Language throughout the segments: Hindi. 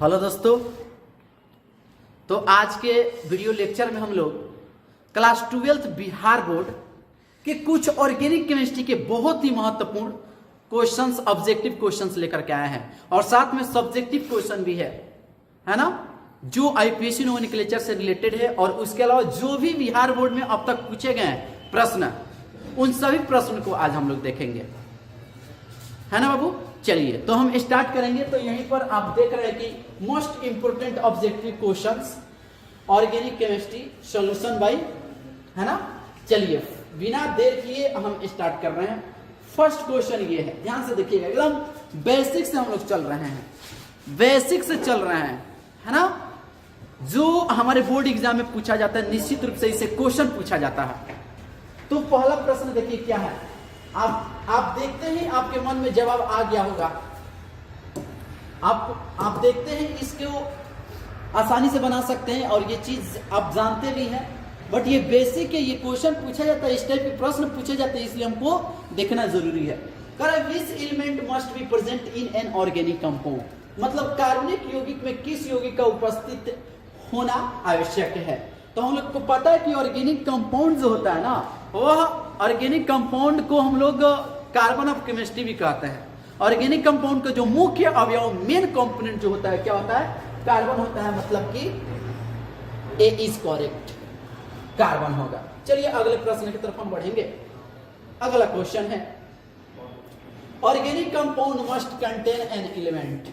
हेलो दोस्तों, तो आज के वीडियो लेक्चर में हम लोग क्लास 12th बिहार बोर्ड के कुछ ऑर्गेनिक केमिस्ट्री के बहुत ही महत्वपूर्ण क्वेश्चंस, ऑब्जेक्टिव क्वेश्चंस लेकर के आए हैं और साथ में सब्जेक्टिव क्वेश्चन भी है ना, जो आईपीएससी नोमेनक्लेचर से रिलेटेड है। और उसके अलावा जो भी बिहार बोर्ड में अब तक पूछे गए हैं प्रश्न, उन सभी प्रश्न को आज हम लोग देखेंगे, है ना बाबू। चलिए तो हम स्टार्ट करेंगे। तो यहीं पर आप देख रहे हैं कि most important objective questions organic chemistry solution bye, है ना। चलिए बिना देर किए हम स्टार्ट कर रहे हैं। फर्स्ट क्वेश्चन ये है, ध्यान से देखिएगा, एकदम बेसिक से हम लोग चल रहे हैं, बेसिक से चल रहे हैं, है ना। जो हमारे बोर्ड एग्जाम में पूछा जाता है, निश्चित रूप से इसे क्वेश्चन पूछा जाता है। तो पहला प्रश्न देखिए क्या है, आप देखते हैं आपके मन में जवाब आ गया होगा। आप देखते हैं इसको आसानी से बना सकते हैं और ये चीज आप जानते भी हैं, बट ये बेसिक है, ये क्वेश्चन पूछा जाता है, इस टाइप के प्रश्न पूछे जाते हैं, इसलिए हमको देखना जरूरी है। Which element must be present in an organic compound, मतलब कार्बनिक यौगिक में किस यौगिक का उपस्थित होना आवश्यक है। तो हम लोग को पता है कि ऑर्गेनिक कंपाउंड जो होता है ना, वह ऑर्गेनिक कंपाउंड को हम लोग कार्बन ऑफ केमिस्ट्री भी कहते हैं। ऑर्गेनिक कंपाउंड का जो मुख्य अवयव, मेन कंपोनेंट जो होता है, क्या होता है, कार्बन होता है, मतलब कि ए इज करेक्ट, कार्बन होगा। चलिए अगले प्रश्न की तरफ हम बढ़ेंगे। अगला क्वेश्चन है, organic compound must contain an element,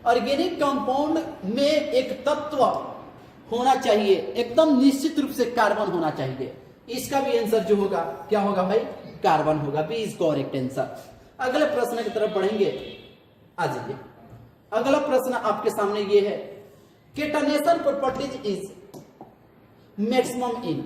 organic compound में एक तत्व होना चाहिए, एकदम निश्चित रूप से कार्बन होना चाहिए। इसका भी आंसर जो होगा क्या होगा भाई, कार्बन होगा, बी इज करेक्ट आंसर। अगले प्रश्न की तरफ बढ़ेंगे। आ जाइए, अगला प्रश्न आपके सामने ये है, केटनेशन प्रॉपर्टीज इज मैक्सिमम इन,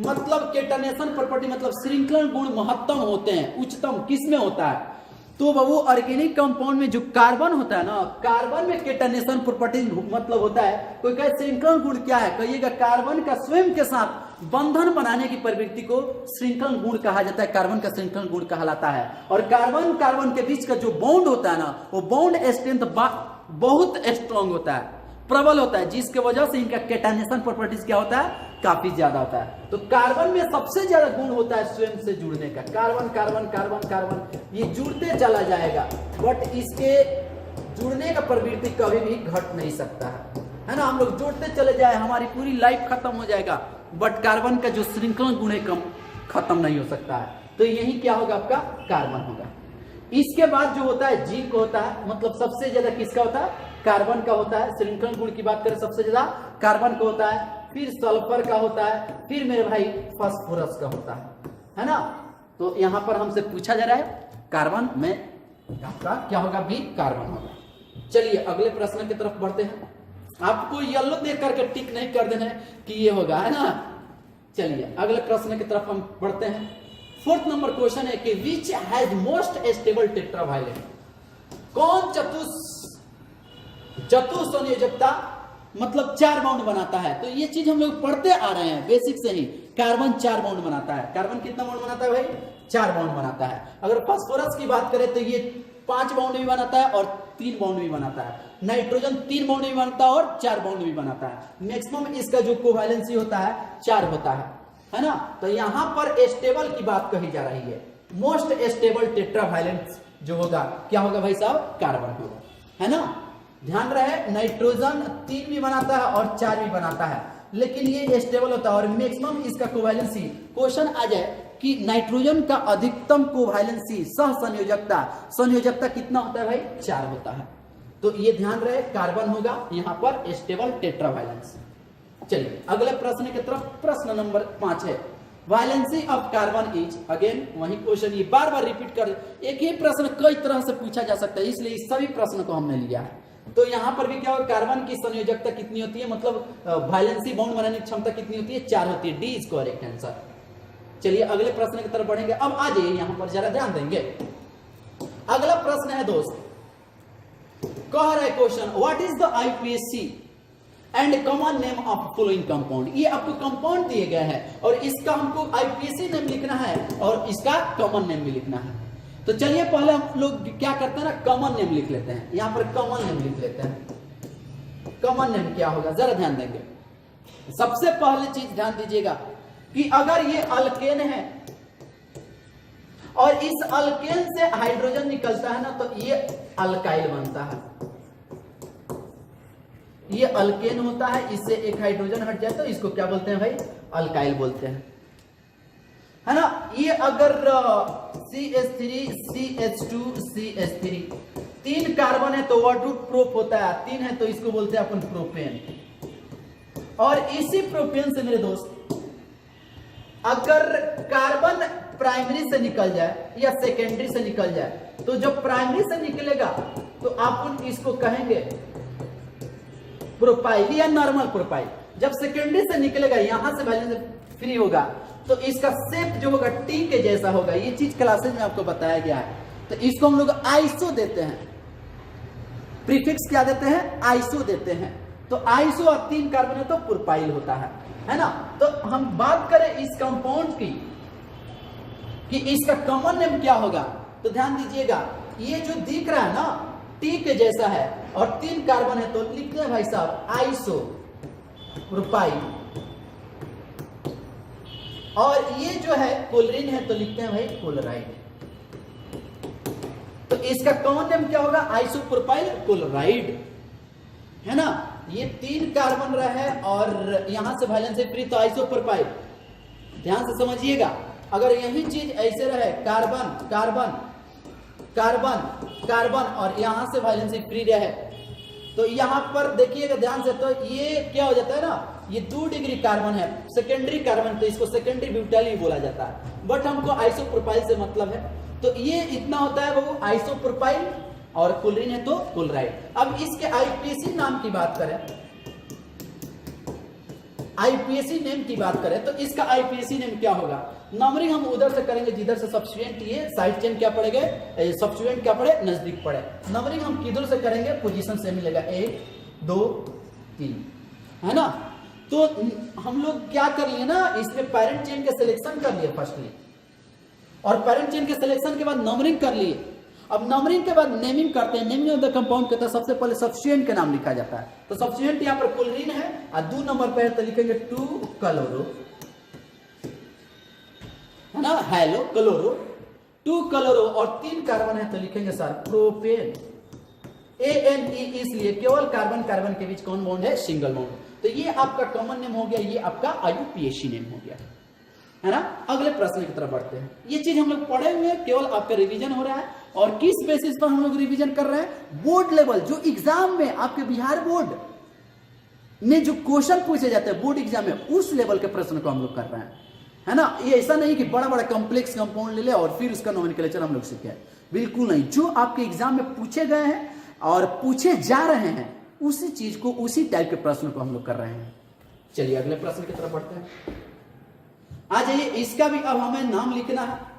मतलब केटनेशन प्रॉपर्टी मतलब श्रृंखलन गुण महत्तम होते हैं, उच्चतम किस में होता है। तो बाबू ऑर्गेनिक कंपाउंड में जो कार्बन होता है ना, कार्बन में केटनेशन प्रॉपर्टी मतलब होता है, कोई कहे श्रृंखलन गुण क्या है, कहिएगा कार्बन का स्वयं के साथ बंधन बनाने की प्रवृत्ति को श्रृंखलन गुण कहा जाता है, कार्बन का श्रृंखलन गुण कहलाता है। और कार्बन के बीच का जो बॉन्ड होता है ना, वो बॉन्ड स्ट्रेंथ बहुत स्ट्रांग होता है, प्रबल होता है, जिसके वजह से इनका केटनेशन प्रॉपर्टीज क्या होता है, काफी ज्यादा होता है। तो कार्बन में सबसे ज्यादा गुण होता है स्वयं से जुड़ने का, कार्बन कार्बन कार्बन कार्बन, ये जुड़ते चला जाएगा, बट इसके जुड़ने का प्रवृत्ति कभी भी घट नहीं सकता है ना। हम लोग जुड़ते चले जाए, हमारी पूरी लाइफ खत्म हो जाएगा, बट कार्बन का जो श्रृंखलन गुण है कम खत्म नहीं हो सकता है। तो यही क्या होगा, आपका कार्बन होगा। इसके बाद जो होता है जिंक होता है, मतलब सबसे ज्यादा किसका होता है, कार्बन का होता है। श्रृंखलन गुण की बात करें सबसे ज्यादा कार्बन का होता है, फिर सल्फर का होता है, फिर मेरे भाई फास्फोरस का होता है ना। तो यहां पर हमसे पूछा जा रहा है कार्बन में आपका क्या होगा, भी कार्बन होगा। चलिए अगले प्रश्न की तरफ बढ़ते हैं। आपको येलो देख करके टिक नहीं कर देना है कि ये होगा, है ना। चलिए अगले प्रश्न की तरफ हम बढ़ते हैं। फोर्थ नंबर क्वेश्चन है कि विच हैज मोस्ट स्टेबल टेट्रावायलेट, कौन चतुसंयोजकता मतलब 4 बाउंड बनाता है। तो ये चीज हम लोग पढ़ते आ रहे हैं बेसिक से ही, कार्बन 4 बाउंड बनाता है। कार्बन कितना बाउंड बनाता है भाई, 4 बाउंड बनाता है। अगर फास्फोरस की बात करें तो ये 5 बाउंड भी बनाता है और 3 बाउंड भी बनाता है। नाइट्रोजन 3 बाउंड भी बनाता है और 4 बाउंड भी बनाता है। मैक्सिमम इसका जो कोवैलेंसी होता है 4 होता है ना। तो यहां पर स्टेबल की बात कही जा रही है, मोस्ट स्टेबल टेट्रावायलेंट जो होगा क्या होगा भाई साहब, कार्बन होगा, है ना। ध्यान रहे, नाइट्रोजन 3 भी बनाता है और 4 भी बनाता है, लेकिन ये स्टेबल होता है और मैक्सिमम इसका कोवैलेंसी। क्वेश्चन आ जाए कि नाइट्रोजन का अधिकतम कोवैलेंसी सह संयोजकता कितना होता है भाई, 4 होता है। तो ये ध्यान रहे, कार्बन होगा यहां पर स्टेबल टेट्रावायलेंस। चलिए अगले प्रश्न की तरफ। प्रश्न नंबर 5 है, वायलेंसी ऑफ कार्बन इज, अगेन वही क्वेश्चन, ये बार बार रिपीट कर, एक ही प्रश्न कई तरह से पूछा जा सकता है, इसलिए इस सभी प्रश्न को हमने लिया है। तो यहां पर भी क्या होगा, कार्बन की संयोजकता कितनी होती है, मतलब वायलेंसी बॉन्ड बनाने की क्षमता कितनी होती है, 4 होती है। D is correct answer. चलिए अगले प्रश्न की तरफ बढ़ेंगे। अब आ जाइए यहां पर जरा ध्यान देंगे। अगला प्रश्न है दोस्त, कह रहा है question, what is the IPSC and common name of following compound. ये आपको कंपाउंड दिए गए हैं और इसका हमको आईपीएससी नेम लिखना है और इसका कॉमन नेम भी लिखना है। तो चलिए पहले हम लोग क्या करते हैं ना, कॉमन नेम लिख लेते हैं। यहां पर कॉमन नेम लिख लेते हैं। कॉमन नेम क्या होगा, जरा ध्यान देंगे। सबसे पहले चीज ध्यान दीजिएगा कि अगर ये अल्केन है और इस अल्केन से हाइड्रोजन निकलता है ना, तो ये अल्काइल बनता है। ये अल्केन होता है, इससे एक हाइड्रोजन हट जाए तो इसको क्या बोलते हैं भाई, अल्काइल बोलते हैं, है ना। ये अगर CH3 CH2 CH3 तीन कार्बन है तो वर्ड रूट प्रोप होता है, तीन है तो इसको बोलते हैं अपन प्रोपेन। और इसी प्रोपेन से मेरे दोस्त अगर कार्बन प्राइमरी से निकल जाए या सेकेंडरी से निकल जाए, तो जब प्राइमरी से निकलेगा तो आप इसको कहेंगे प्रोपाइल या नॉर्मल प्रोपाइल। जब सेकेंडरी से निकलेगा, यहां से वैलेंस फ्री होगा, तो इसका शेप जो होगा टी के जैसा होगा। ये चीज क्लासेज में आपको बताया गया है। तो इसको हम लोग आइसो देते हैं, प्रीफिक्स क्या देते हैं, आइसो देते हैं। तो आइसो और तीन कार्बन है तो प्रोपाइल होता है ना। तो हम बात करें इस कंपाउंड की कि इसका कॉमन नेम क्या होगा, तो ध्यान दीजिएगा, ये जो दिख रहा है ना टी के जैसा है और तीन कार्बन है, तो लिखते हैं भाई साहब आइसो प्रोपाइल। और ये जो है क्लोरीन है तो लिखते हैं भाई क्लोराइड। तो इसका कॉमन नेम क्या होगा, आइसोप्रोपाइल क्लोराइड, है ना। ये तीन कार्बन रहे और यहां से वैलेंस फ्री, तो आइसोप्रोपाइल। ध्यान से समझिएगा, अगर यही चीज ऐसे रहे कार्बन कार्बन कार्बन कार्बन और यहां से वैलेंस फ्री रहे, तो यहां पर देखिएगा ध्यान से, तो ये क्या हो जाता है ना, ये 2 डिग्री कार्बन है, सेकेंडरी कार्बन, तो इसको सेकेंडरी ब्यूटाइल ही बोला जाता है। बट हमको आइसोप्रोपाइल से मतलब है, तो ये इतना होता है वो आइसोप्रोपाइल, और क्लोरीन है तो क्लोराइड। अब इसके आईपीएसी नाम की बात करें, आईपीएसी नेम की बात करें, तो इसका आईपीएसी नेम क्या होगा, नंबरिंग हम उधर से करेंगे जिधर से सब्स्टिट्यूएंट, ये साइड चेन क्या पड़ेगा, सब्स्टिट्यूएंट क्या पड़े, नजदीक पड़े। नंबरिंग हम किधर से करेंगे, पोजीशन से मिलेगा 1 2 3, है ना। तो हम लोग क्या कर लिए ना, इसमें पेरेंट चेन के सिलेक्शन कर लिए फर्स्टली, और पेरेंट चेन के सिलेक्शन के बाद नंबरिंग कर लिए। अब नंबरिंग के बाद नेमिंग करते हैं। नेमिंग ऑफ द कंपाउंड कहता है सबसे पहले सब्स्टिट्यूएंट का नाम लिखा जाता है। तो सब्स्टिट्यूएंट यहाँ पर क्लोरीन है और 2 नंबर पे है तो लिखेंगे 2 क्लोरो, है ना, हेलो क्लोरो, 2 क्लोरो, और 3 कार्बन है तो लिखेंगे सर प्रोपेन। ANE इसलिए केवल कार्बन कार्बन के बीच कौन बॉन्ड है, सिंगल बॉन्ड। तो ये आपका कॉमन नेम हो गया, ये आपका आईयूपीएसी नेम हो गया, है ना। अगले प्रश्न की तरफ बढ़ते हैं। ये चीज हम लोग पढ़े हुए हैं, केवल आपका रिवीजन हो रहा है। और किस बेसिस पर हम लोग रिवीजन कर रहे हैं, बोर्ड लेवल, जो एग्जाम में आपके बिहार बोर्ड में जो क्वेश्चन पूछे जाते हैं बोर्ड एग्जाम में, उस लेवल के प्रश्न को हम लोग कर रहे हैं, है ना। ये ऐसा नहीं कि बड़ा बड़ा कॉम्प्लेक्स कंपाउंड ले ले और फिर उसका नोमेनक्लेचर हम लोग सीखे, बिल्कुल नहीं। जो आपके एग्जाम में पूछे गए हैं और पूछे जा रहे हैं, उसी चीज को, उसी टाइप के प्रश्न को हम लोग कर रहे हैं। चलिए अगले प्रश्न की तरफ बढ़ते हैं। आ जाइए, इसका भी अब हमें नाम लिखना है।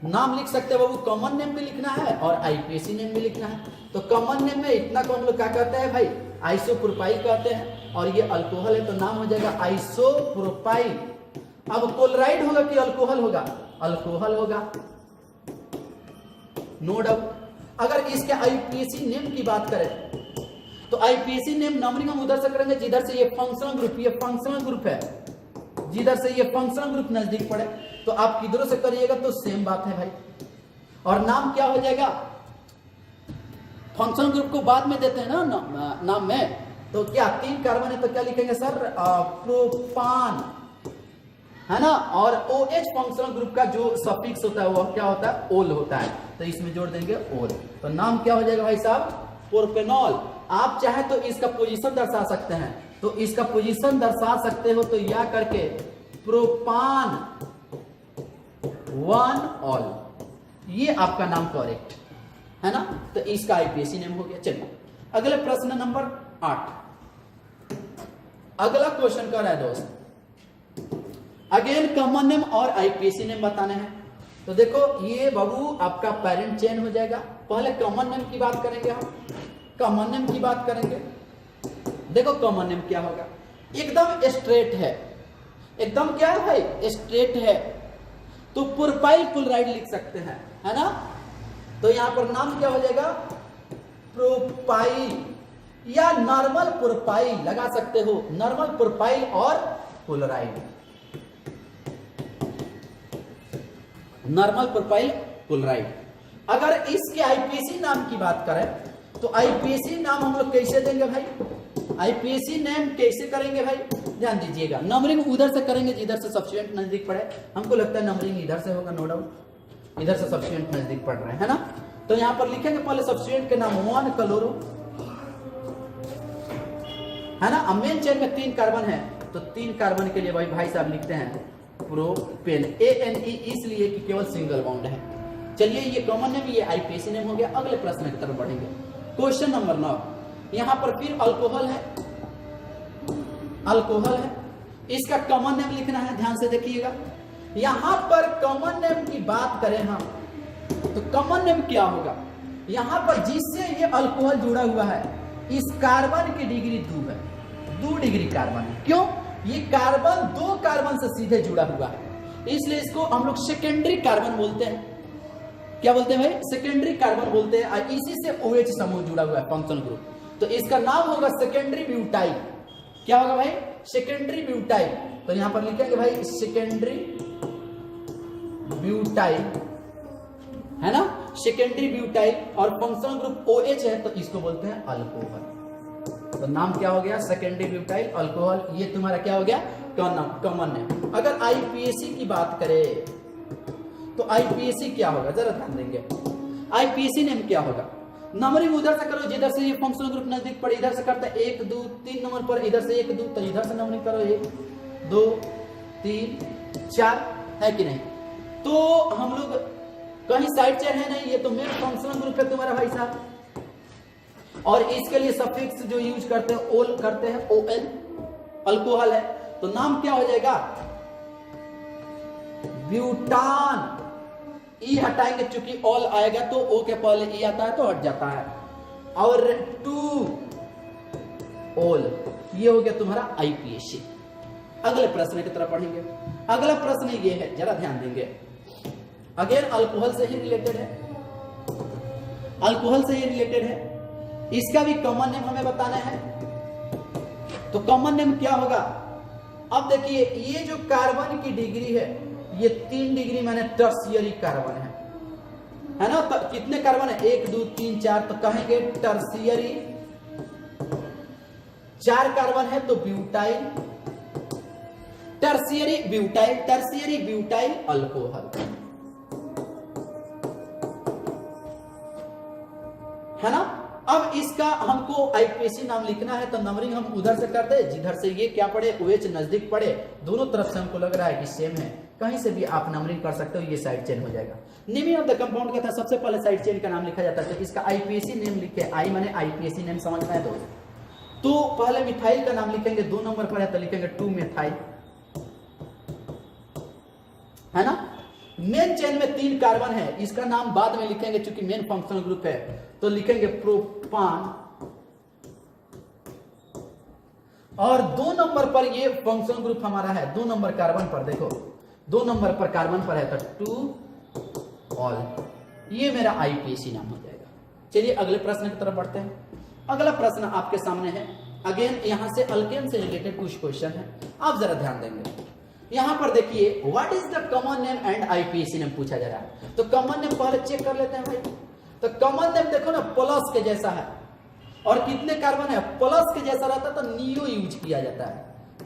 नाम लिख सकते हैं बाबू, कॉमन नेम भी लिखना है और आईपीएसी नेम भी लिखना है। तो कॉमन नेम में इतना को हम लोग क्या कहते हैं भाई, आइसोप्रोपाइल कहते हैं, और ये अल्कोहल है तो नाम हो जाएगा आइसोप्रोपाइल। अब क्लोराइड होगा कि अल्कोहल होगा, अल्कोहल होगा, नो डाउट। अगर इसके आईपीएसी नेम की बात करें तो आईपीएसी नेम नंबरिंग हम उधर से करेंगे जिधर से ये फंक्शनल ग्रुप, ये फंक्शनल ग्रुप है, जिधर से ये फंक्शनल ग्रुप नजदीक पड़े, तो आप किधरों से करिएगा तो सेम बात है भाई। और नाम क्या हो जाएगा, फंक्शनल ग्रुप को बाद में देते हैं ना नाम में, तो क्या 3 कार्बन है तो क्या लिखेंगे सर, प्रोपान, है ना। और OH फंक्शनल ग्रुप का जो सफिक्स होता है वो क्या होता है, ओल होता है, तो इसमें जोड़ देंगे ओल। तो नाम क्या हो जाएगा भाई साहब, प्रोपेनॉल। आप चाहे तो इसका पोजीशन दर्शा सकते हैं, तो इसका पोजीशन दर्शा सकते हो तो या करके प्रोपान 1 ऑल, ये आपका नाम करेक्ट है ना। तो इसका आईपीएसी नेम हो गया। चलिए अगले प्रश्न नंबर 8। अगला क्वेश्चन कर रहा है दोस्त, अगेन कॉमन नेम और आईपीएसी नेम बताने हैं। तो देखो ये बाबू आपका पेरेंट चेन हो जाएगा। पहले कॉमन नेम की बात करेंगे, हम कॉमन नेम की बात करेंगे। देखो कॉमन नेम क्या होगा, एकदम स्ट्रेट है, एकदम क्या है भाई, स्ट्रेट है, तो प्रोपाइल क्लोराइड लिख सकते हैं, है ना। तो यहां पर नाम क्या हो जाएगा, प्रोपाइल या नॉर्मल प्रोफाइल लगा सकते हो, नॉर्मल प्रोफाइल और पोलराइड, नॉर्मल प्रोफाइल पोलराइड। अगर इसके आईपीएसी नाम की बात करें तो आईपीएसी नाम हम लोग कैसे देंगे भाई, आईपीएसी नेम कैसे करेंगे भाई, ध्यान दीजिएगा। नंबरिंग उधर से करेंगे जिधर से सब्स्टिट्यूएंट नजदीक पड़े, हमको लगता है नंबरिंग इधर से होगा, नो डाउट इधर से सब्स्टिट्यूएंट नजदीक पड़ रहे हैं, है ना। तो यहां पर लिखेंगे पहले सब्स्टिट्यूएंट के नाम 1 क्लोरो, है ना। मेन चेन में 3 कार्बन है तो 3 कार्बन के लिए भाई साहब लिखते हैं प्रोपेन, ANE इसलिए कि केवल सिंगल बॉन्ड है। चलिए ये कॉमन नेम, ये आईपीएसी नेम हो गया। अगले प्रश्न की तरफ बढ़ेंगे। क्वेश्चन नंबर 9, यहां पर फिर अल्कोहल है, अल्कोहल है, इसका कॉमन नेम लिखना है, ध्यान से देखिएगा। यहां पर कॉमन नेम की बात करें हम तो कॉमन नेम क्या होगा, यहां पर जिससे ये अल्कोहल जुड़ा हुआ है इस कार्बन की डिग्री 2 है, 2 डिग्री कार्बन है। क्यों, ये कार्बन 2 कार्बन से सीधे जुड़ा हुआ है, इसलिए इसको हम लोग सेकेंडरी कार्बन बोलते हैं। क्या बोलते हैं भाई, सेकेंडरी कार्बन बोलते हैं। और इसी से OH समूह जुड़ा हुआ है, फंक्शनल ग्रुप, तो इसका नाम होगा सेकेंडरी ब्यूटाइल। क्या होगा भाई, सेकेंडरी ब्यूटाइल। तो यहां पर लिखेंगे भाई सेकेंडरी ब्यूटाइल, है ना, सेकेंडरी ब्यूटाइल, और फंक्शनल ग्रुप OH है तो इसको बोलते हैं अल्कोहल। तो नाम क्या हो गया, सेकेंडरी ब्यूटाइल अल्कोहल। ये तुम्हारा क्या हो गया, कॉमन नेम। अगर आईपीएसी की बात करें तो आईपीएसी क्या होगा, जरा ध्यान देंगे। आईपीएसी नेम क्या होगा, नंबरिंग उधर से करो जिधर से ये फंक्शनल ग्रुप नजदीक पड़े, इधर से करते हैं 1 2 3 नंबर पर, इधर से 1 2, तो इधर से नंबरिंग करो 1 2 3 4, है कि नहीं। तो हम लोग कहीं साइड चेन है नहीं, ये तो मेन फंक्शनल ग्रुप है तुम्हारा भाई साहब। और इसके लिए सफिक्स जो यूज करते हैं ओल करते हैं, OL, अल्कोहल है। तो नाम क्या हो जाएगा, ब्यूटान। ई हटाएंगे चूंकि ऑल आएगा तो ओ के पहले ई आता है तो हट जाता है, और 2 ओल, ये हो गया तुम्हारा आईपीएसी। अगले प्रश्न की तरफ पढ़ेंगे। अगला प्रश्न ये है, जरा ध्यान देंगे, अगेन अल्कोहल से ही रिलेटेड है, अल्कोहल से ही रिलेटेड है। इसका भी कॉमन नेम हमें बताना है। तो कॉमन नेम क्या होगा, अब देखिए ये जो कार्बन की डिग्री है ये 3 डिग्री माने टर्शियरी कार्बन है ना। तो कितने कार्बन है, 1 2 3 4, तो कहेंगे टर्शियरी। 4 कार्बन है तो butyl, tertiary butyl, tertiary butyl alcohol, है ना। अब इसका हमको आईपीएसी नाम लिखना है तो नंबरिंग हम उधर से करते हैं जिधर से ये क्या पड़े, OH नजदीक पड़े, दोनों तरफ से हमको लग रहा है कि सेम है, कहीं से भी आप नंबरिंग कर सकते हो, ये साइड चेन हो जाएगा। नेमिंग ऑफ द कंपाउंड का था, सबसे पहले साइड चेन का नाम लिखा जाता है। तो इसका आईपीएसी नेम लिखे, आई माने आईपीएसी नेम समझना है तो पहले मिथाइल का नाम लिखेंगे, 2 नंबर पर है तो लिखेंगे 2 मिथाइल, है ना। मेन चेन में 3 कार्बन है, इसका नाम बाद में लिखेंगे क्योंकि मेन फंक्शनल ग्रुप है, तो लिखेंगे प्रोपान। और 2 नंबर पर ये फंक्शनल ग्रुप हमारा है, 2 नंबर कार्बन पर, देखो 2 नंबर पर कार्बन पर है तो 2 ऑल, ये मेरा आईपीएसी नाम हो जाएगा। चलिए अगले प्रश्न की तरफ बढ़ते हैं। अगला प्रश्न आपके सामने है, अगेन यहां से अल्केन से रिलेटेड कुछ क्वेश्चन है, आप जरा ध्यान देंगे। यहां पर देखिए what is the common name and IUPAC name पूछा जा रहा है। तो कॉमन नेम पहले चेक कर लेते हैं भाई। तो कॉमन नेम देखो ना, प्लस के जैसा है, और कितने कार्बन है, प्लस के जैसा रहता है तो नियो यूज किया जाता है।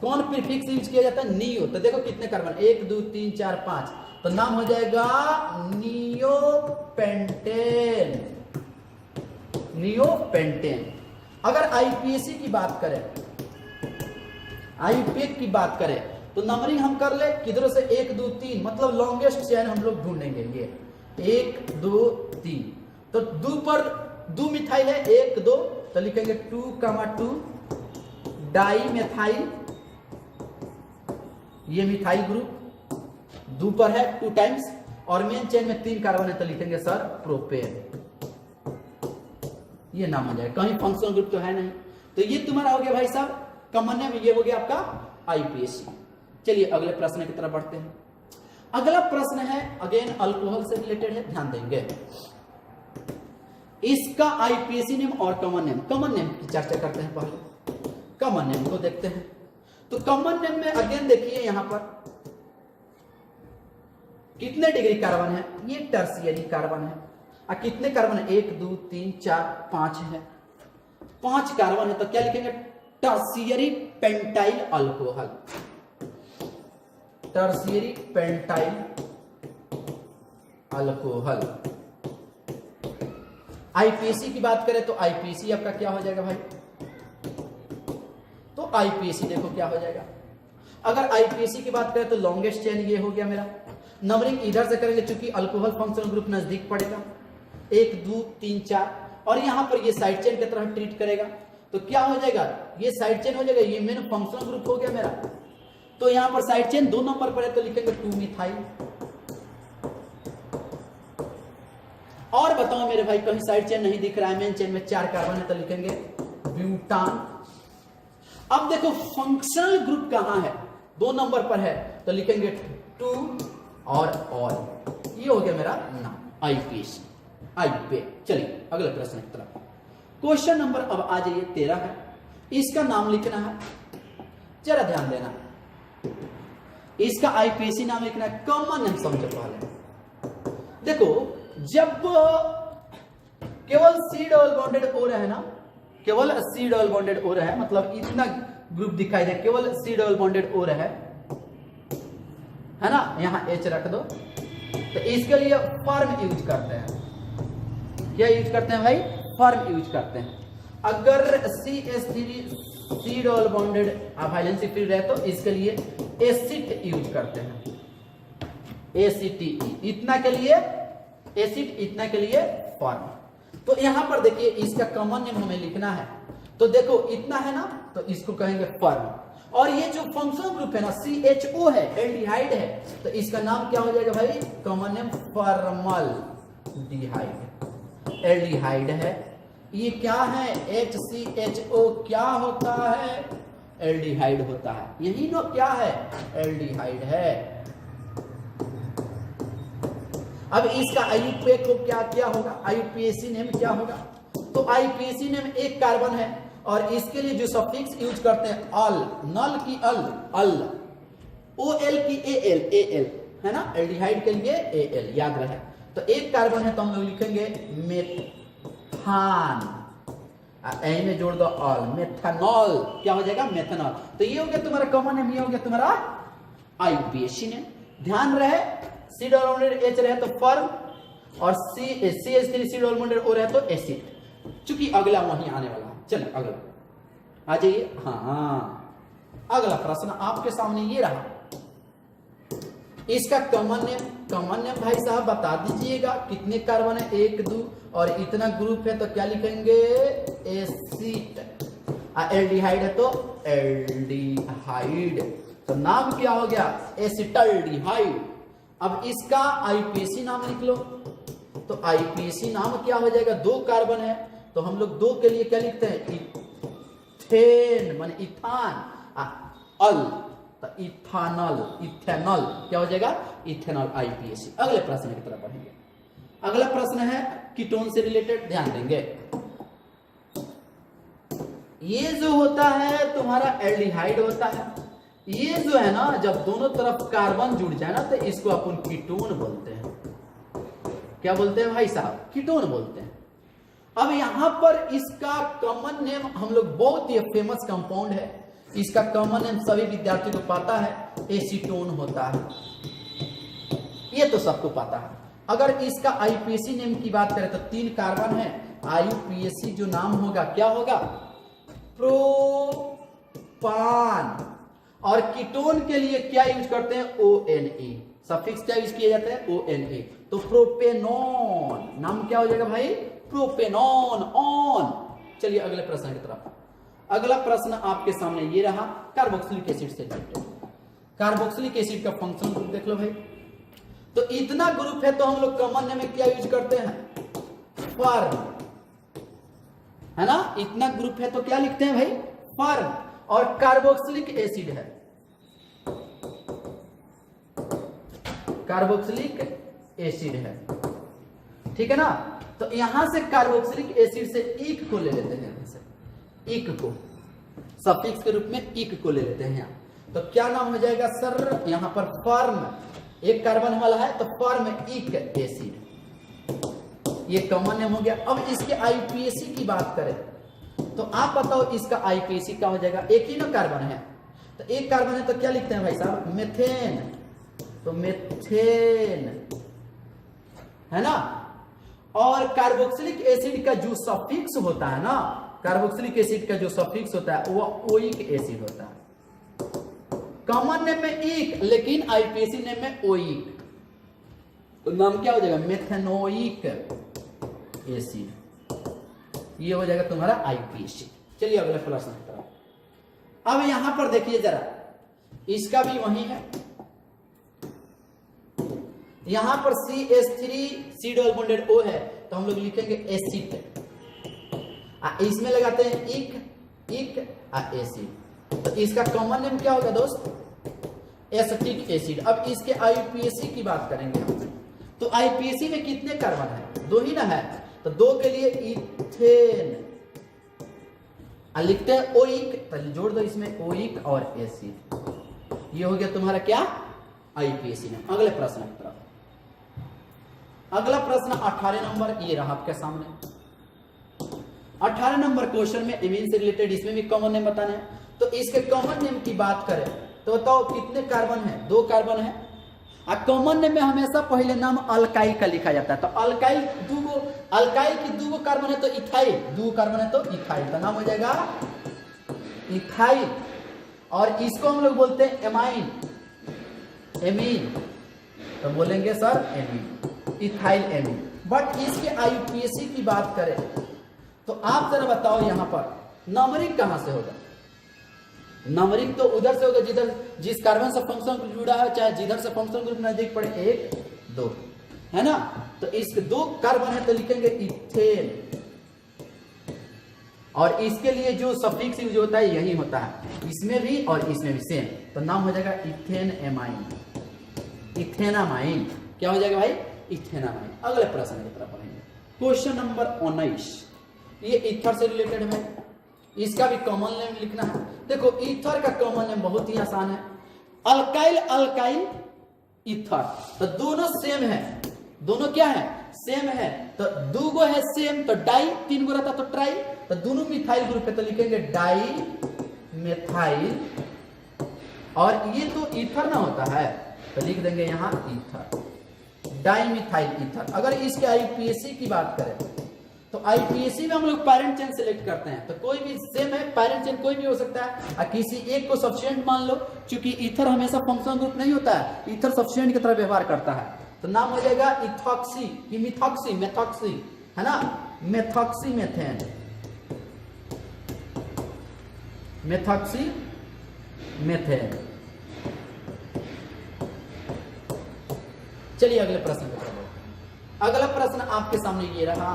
कौन प्रीफिक्स यूज किया जाता है, नियो। तो देखो कितने कार्बन, 1 2 3 4 5, तो नाम हो जाएगा नियोपेंटेन, नियोपेंटेन। अगर आईपीएसी की बात करें, आईपीएक की बात करें तो नंबरिंग हम कर ले किधरों से, 1 2 3, मतलब लॉन्गेस्ट चेन हम लोग ढूंढेंगे। ये 1 2 3, तो 2 पर 2 मिथाइल है, 1 2, तो लिखेंगे 2, डाई मिथाइल, ये मिथाइल ग्रुप 2 पर है 2 टाइम्स, और मेन चेन में 3 कार्बन है तो लिखेंगे सर प्रोपेन, ये नाम हो जाएगा। कहीं फंक्शनल ग्रुप तो है नहीं, तो ये तुम्हारा हो गया भाई साहब कॉमन नेम, ये हो गया आपका आईपीएसी। चलिए अगले प्रश्न की तरफ बढ़ते हैं। अगला प्रश्न है अगेन अल्कोहल से रिलेटेड है, ध्यान देंगे। इसका आईपीएसी नेम और कॉमन नेम, कॉमन नेम की चर्चा करते हैं। पहले कॉमन नेम को देखते हैं। तो कॉमन नेम में अगेन देखिए यहां पर कितने डिग्री कार्बन है, ये टर्शियरी कार्बन है। और कितने कार्बन है, 1 2 3 4 5 है, 5 कार्बन है। तो क्या लिखेंगे, tertiary pentyl alcohol, tertiary pentyl alcohol. IUPAC की बात करें तो आईपीएसी आपका क्या हो जाएगा भाई, तो आईपीएसी देखो क्या हो जाएगा। अगर आईपीएसी की बात करें तो लॉन्गेस्ट चेन ये हो गया मेरा। नंबरिंग इधर से करेंगे क्योंकि अल्कोहल फंक्शनल ग्रुप नजदीक पड़ेगा, 1 2 3 4, और यहां पर ये साइड चेन की तरह ट्रीट करेगा। तो क्या हो जाएगा, ये साइड चेन हो जाएगा, ये मेन फंक्शनल ग्रुप हो गया मेरा। तो यहां पर साइड चेन 2 नंबर पर है तो लिखेंगे 2 मिथाइल। और बताओ मेरे भाई कहीं साइड चेन नहीं दिख रहा है, मेन चेन में 4 कार्बन है तो लिखेंगे ब्यूटान। अब देखो फंक्शनल ग्रुप कहां है, 2 नंबर पर है तो लिखेंगे 2 और ये हो गया मेरा नाम आईपीएसी, आईपी। चलिए अगले प्रश्न की तरफ। क्वेश्चन नंबर अब आ जाइए 13 है, इसका नाम लिखना है, जरा ध्यान देना। इसका आईपीएसी नाम लिखना है, कॉमन नेम समझो पहले। देखो जब केवल सी डबल बॉन्डेड ओ रहे ना, केवल सी डबल बॉन्डेड ओ रहे, मतलब इतना ग्रुप दिखाई दे, केवल सी डबल बॉन्डेड ओ रहे, है ना, यहां एच रख दो, तो इसके लिए फॉर्म यूज करते हैं। क्या यूज करते हैं भाई, फॉर्म यूज करते हैं। अगर CH3 C double bonded valency free रहे तो इसके लिए एसिड यूज करते हैं, ACTE, इतना के लिए एसिड, इतना के लिए फॉर्म। तो यहां पर देखिए इसका कॉमन नेम हमें लिखना है, तो देखो इतना है ना, तो इसको कहेंगे फॉर्म। और ये जो फंक्शनल ग्रुप है ना CHO है, एल्डिहाइड है, तो इसका नाम क्या हो जाएगा भाई, कॉमन नेम फॉर्मल डिहाइड, एल्डिहाइड है। ये क्या है, HCHO क्या होता है, एल्डिहाइड होता है, यही नो क्या है, एल्डिहाइड है। अब इसका आईयूपीए को क्या होगा, आईयूपीएसी नेम क्या होगा, तो आईयूपीएसी नेम 1 कार्बन है और इसके लिए जो सफिक्स यूज करते हैं अल, नल की अल, OL की AL है ना, एल्डिहाइड के लिए AL याद रहे। तो 1 कार्बन है तो हम लोग लिखेंगे मेथान, ए में जोड़ दो अल, मेथनॉल, क्या हो जाएगा, मेथनॉल। तो ये हो गया तुम्हारा कॉमन नेम, ये हो गया तुम्हारा आईयूपीएसी नेम। ध्यान रहे सी डबल बॉन्डेड H रहे तो फॉर्म, और CH3 C double bonded O रहे तो एसिड। चूंकि अगला वहीं आने वाला है, चलिए अगला आ जाइए। हाँ, अगला प्रश्न आपके सामने ये रहा, इसका कॉमन नेम भाई साहब बता दीजिएगा, कितने कार्बन है, 1 2, और इतना ग्रुप है तो क्या लिखेंगे, एसिड। एल्डिहाइड है तो एल्डिहाइड, तो नाम क्या हो गया, एसिटल्डिहाइड। अब इसका आईपीएसी नाम लिख लो, तो आईपीएसी नाम क्या हो जाएगा, 2 कार्बन है तो हम लोग 2 के लिए क्या लिखते हैं, इथेन माने इथान, अल तो इथानल, इथेनॉल क्या हो जाएगा, इथेनॉल, आईपीएसी। अगले प्रश्न की तरफ बढ़ेंगे। अगला प्रश्न है कीटोन से रिलेटेड, ध्यान देंगे। ये जो होता है तुम्हारा एल्डिहाइड होता है, ये जो है ना जब दोनों तरफ कार्बन जुड़ जाए ना तो इसको अपन कीटोन बोलते हैं। क्या बोलते हैं भाई साहब, कीटोन बोलते हैं। अब यहां पर इसका कॉमन नेम हम लोग, बहुत ही फेमस कंपाउंड है, इसका कॉमन नेम सभी विद्यार्थियों को पता है, एसीटोन होता है, ये तो सबको पता है। अगर इसका आईपीएसी नेम की बात करें तो 3 कार्बन है, आईयूपीएसी जो नाम होगा क्या होगा, प्रोपान। और कीटोन के लिए क्या यूज करते हैं, ONA, सफिक्स क्या यूज किया जाता है, ONA, तो प्रोपेनॉन, नाम क्या हो जाएगा भाई, प्रोपेनॉन ऑन। चलिए अगले प्रश्न की तरफ। अगला प्रश्न आपके सामने ये रहा, कार्बोक्सिलिक एसिड से रिलेटेड। कार्बोक्सिलिक एसिड का फंक्शन ग्रुप देख लो भाई, तो इतना ग्रुप है तो हम लोग कॉमन नेम में क्या यूज करते हैं, फॉर्म, है ना, इतना ग्रुप है तो क्या लिखते हैं भाई, फॉर्म। और कार्बोक्सिलिक एसिड है, कार्बोक्सिलिक एसिड है, ठीक है ना, तो यहां से कार्बोक्सिलिक एसिड से इक को ले लेते हैं, यहां से इक को सफिक्स के रूप में इक को ले लेते हैं यहाँ। तो क्या नाम हो जाएगा सर, यहां पर फॉर्म, एक कार्बन वाला है तो फॉर्म इक एसिड, ये कॉमन नेम हो गया। अब इसके आईपीएसी की बात करें तो आप बताओ इसका आईपीएसी क्या हो जाएगा, एक ही ना कार्बन है, तो एक कार्बन है तो क्या लिखते हैं भाई साहब, मेथेन, तो मेथेन है ना। और कार्बोक्सिलिक एसिड का जो सफिक्स होता है ना, कार्बोक्सिलिक एसिड का जो सफिक्स होता है वो ओइक एसिड होता है। कॉमन नेम में इक, लेकिन आईपीएसी नेम में ओइक, तो नाम क्या हो जाएगा, मेथेनोइक एसिड, ये हो जाएगा तुम्हारा आईपीएसी। चलिए अगले प्रश्न की तरफ। अब यहां पर देखिए जरा, इसका भी वही है, यहां पर CH3 C double bonded O है तो हम लोग लिखेंगे एसिड, इसमें लगाते हैं इक एसिड, तो इसका कॉमन नेम क्या होगा दोस्त, एसिटिक एसिड। अब इसके आईपीएसी की बात करेंगे हम, तो आईपीएसी में कितने कार्बन है, दो ही ना है, तो दो के लिए इथेन, लिखते हैं ओइक, तो जोड़ दो इसमें ओइक और एसिड, ये हो गया तुम्हारा क्या, आईपीएसी में। अगले प्रश्न की तरफ, अगला प्रश्न 18 नंबर, ये रहा आपके सामने 18 नंबर क्वेश्चन में एमीन से रिलेटेड, इसमें भी कॉमन नेम बताना है। तो इसके कॉमन नेम की बात करें तो बताओ कितने कार्बन है, दो कार्बन है। कॉमन नेम में हमेशा पहले नाम अल्काइल का लिखा जाता है, तो अल्काइल की दूगो कार्बन है तो इथाइल, दो कार्बन है तो इथाइल, तो नाम हो जाएगा इथाइल। और इसको हम लोग बोलते हैं एमाइन, एमीन, तो बोलेंगे sir amine, ethyl amine. But इसके आईपीएसी की बात करें तो आप जरा बताओ यहां पर नंबरिंग कहां से होगा, नंबरिंग तो उधर से होगा जिधर जिस कार्बन से फंक्शन ग्रुप जुड़ा है, चाहे जिधर से फंक्शन ग्रुप नजदीक पड़े, 1 2 है ना। तो इसके दो कार्बन है तो लिखेंगे इथेन, और इसके लिए जो सफिक्स यूज होता है यही होता है, इसमें भी और इसमें भी सेम, तो नाम हो जाएगा इथेन एमाइन, इथेनामाइन, क्या हो जाएगा भाई, इथेनामाइन। अगले प्रश्न की तरफ पढ़ेंगे, क्वेश्चन नंबर 19, ये ईथर से रिलेटेड है, इसका भी कॉमन नेम लिखना है। देखो ईथर का कॉमन नेम बहुत ही आसान है, अल्काइल अल्काइल ईथर, तो दोनों सेम है, दोनों क्या है, सेम है, तो दो गो है सेम तो डाई, तीन गो रहता तो ट्राई, तो दोनों मिथाइल ग्रुप है तो लिखेंगे डाई मिथाइल, और ये तो ईथर ना होता है तो लिख देंगे यहां ईथर, डाई मिथाइल ईथर। अगर इसके आईपीएसी की बात करें तो आईपीएसी में हम लोग पैरेंट चेन सिलेक्ट करते हैं, तो कोई भी सेम है, पैरेंट चेन कोई भी हो सकता है, और किसी एक को सब्स्टिट्यूएंट मान लो, क्योंकि ईथर हमेशा फंक्शन ग्रुप नहीं होता है, ईथर सब्स्टिट्यूएंट की तरह व्यवहार करता है, तो नाम हो जाएगा इथॉक्सी, कि मिथॉक्सी, मेथॉक्सी है ना, मेथॉक्सी मेथेन, मेथॉक्सी मेथेन। चलिए अगले प्रश्न पे चलो। अगला प्रश्न आपके सामने ये रहा,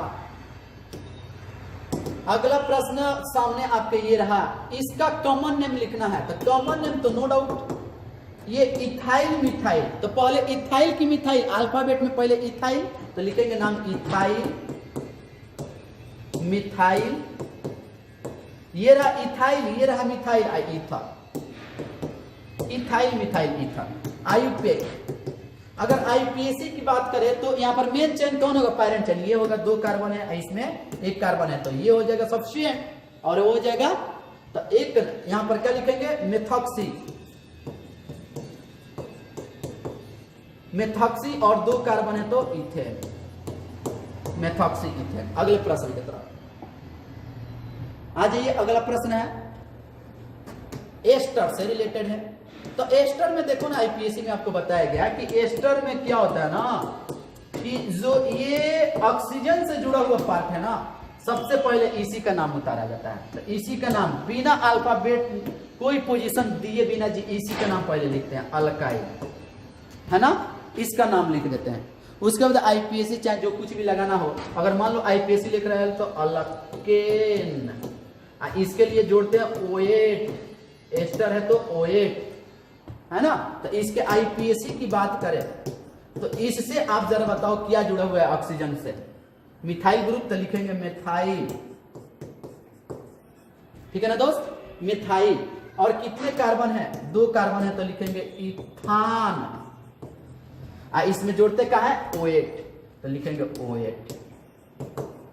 अगला प्रश्न सामने आपके ये रहा, इसका कॉमन नेम लिखना है, तो कॉमन नेम तो नो डाउट ये इथाइल मिथाइल, तो पहले इथाइल की मिथाइल, अल्फाबेट में पहले इथाइल, तो लिखेंगे नाम इथाइल मिथाइल, ये रहा इथाइल, ये रहा methyl, ether, ethyl methyl ether. IUPAC अगर आईपीएसी की बात करें तो यहाँ पर मेन चेन कौन होगा, पैरेंट चेन, ये होगा, दो कार्बन है, इसमें एक कार्बन है, तो ये हो जाएगा सब्स्टिट्यूएंट, और वो हो जाएगा, तो एक यहां पर क्या लिखेंगे, मेथॉक्सी, मेथॉक्सी, और दो कार्बन है तो इथेन, मेथॉक्सी इथेन। अगले प्रश्न की तरफ आ जाइए, अगला प्रश्न है एस्टर से रिलेटेड है। तो एस्टर में देखो ना, आईपीएसी में आपको बताया गया कि एस्टर में क्या होता है ना, कि जो ये ऑक्सीजन से जुड़ा हुआ पार्ट है ना, सबसे पहले इसी का नाम उतारा जाता है, तो इसी का नाम बिना अल्फाबेट कोई पोजीशन दिए बिना जी इसी का नाम पहले लिखते हैं, अल्काइल है ना, इसका नाम लिख देते हैं। उसके बाद आईपीएसी चाहे जो कुछ भी लगाना हो, अगर मान लो आईपीएसी लिख रहे हैं तो अल्केन, इसके लिए जोड़ते हैं OH, एस्टर है तो OH है ना। तो इसके आईपीएसी की बात करें तो इससे आप जरा बताओ क्या जुड़ा हुआ है ऑक्सीजन से, मिथाइल ग्रुप तो लिखेंगे मिथाइल, ठीक है ना दोस्त, मिथाइल। और कितने कार्बन है, 2 कार्बन है तो लिखेंगे इथान। इसमें जोड़ते क्या है, OH, तो लिखेंगे OH,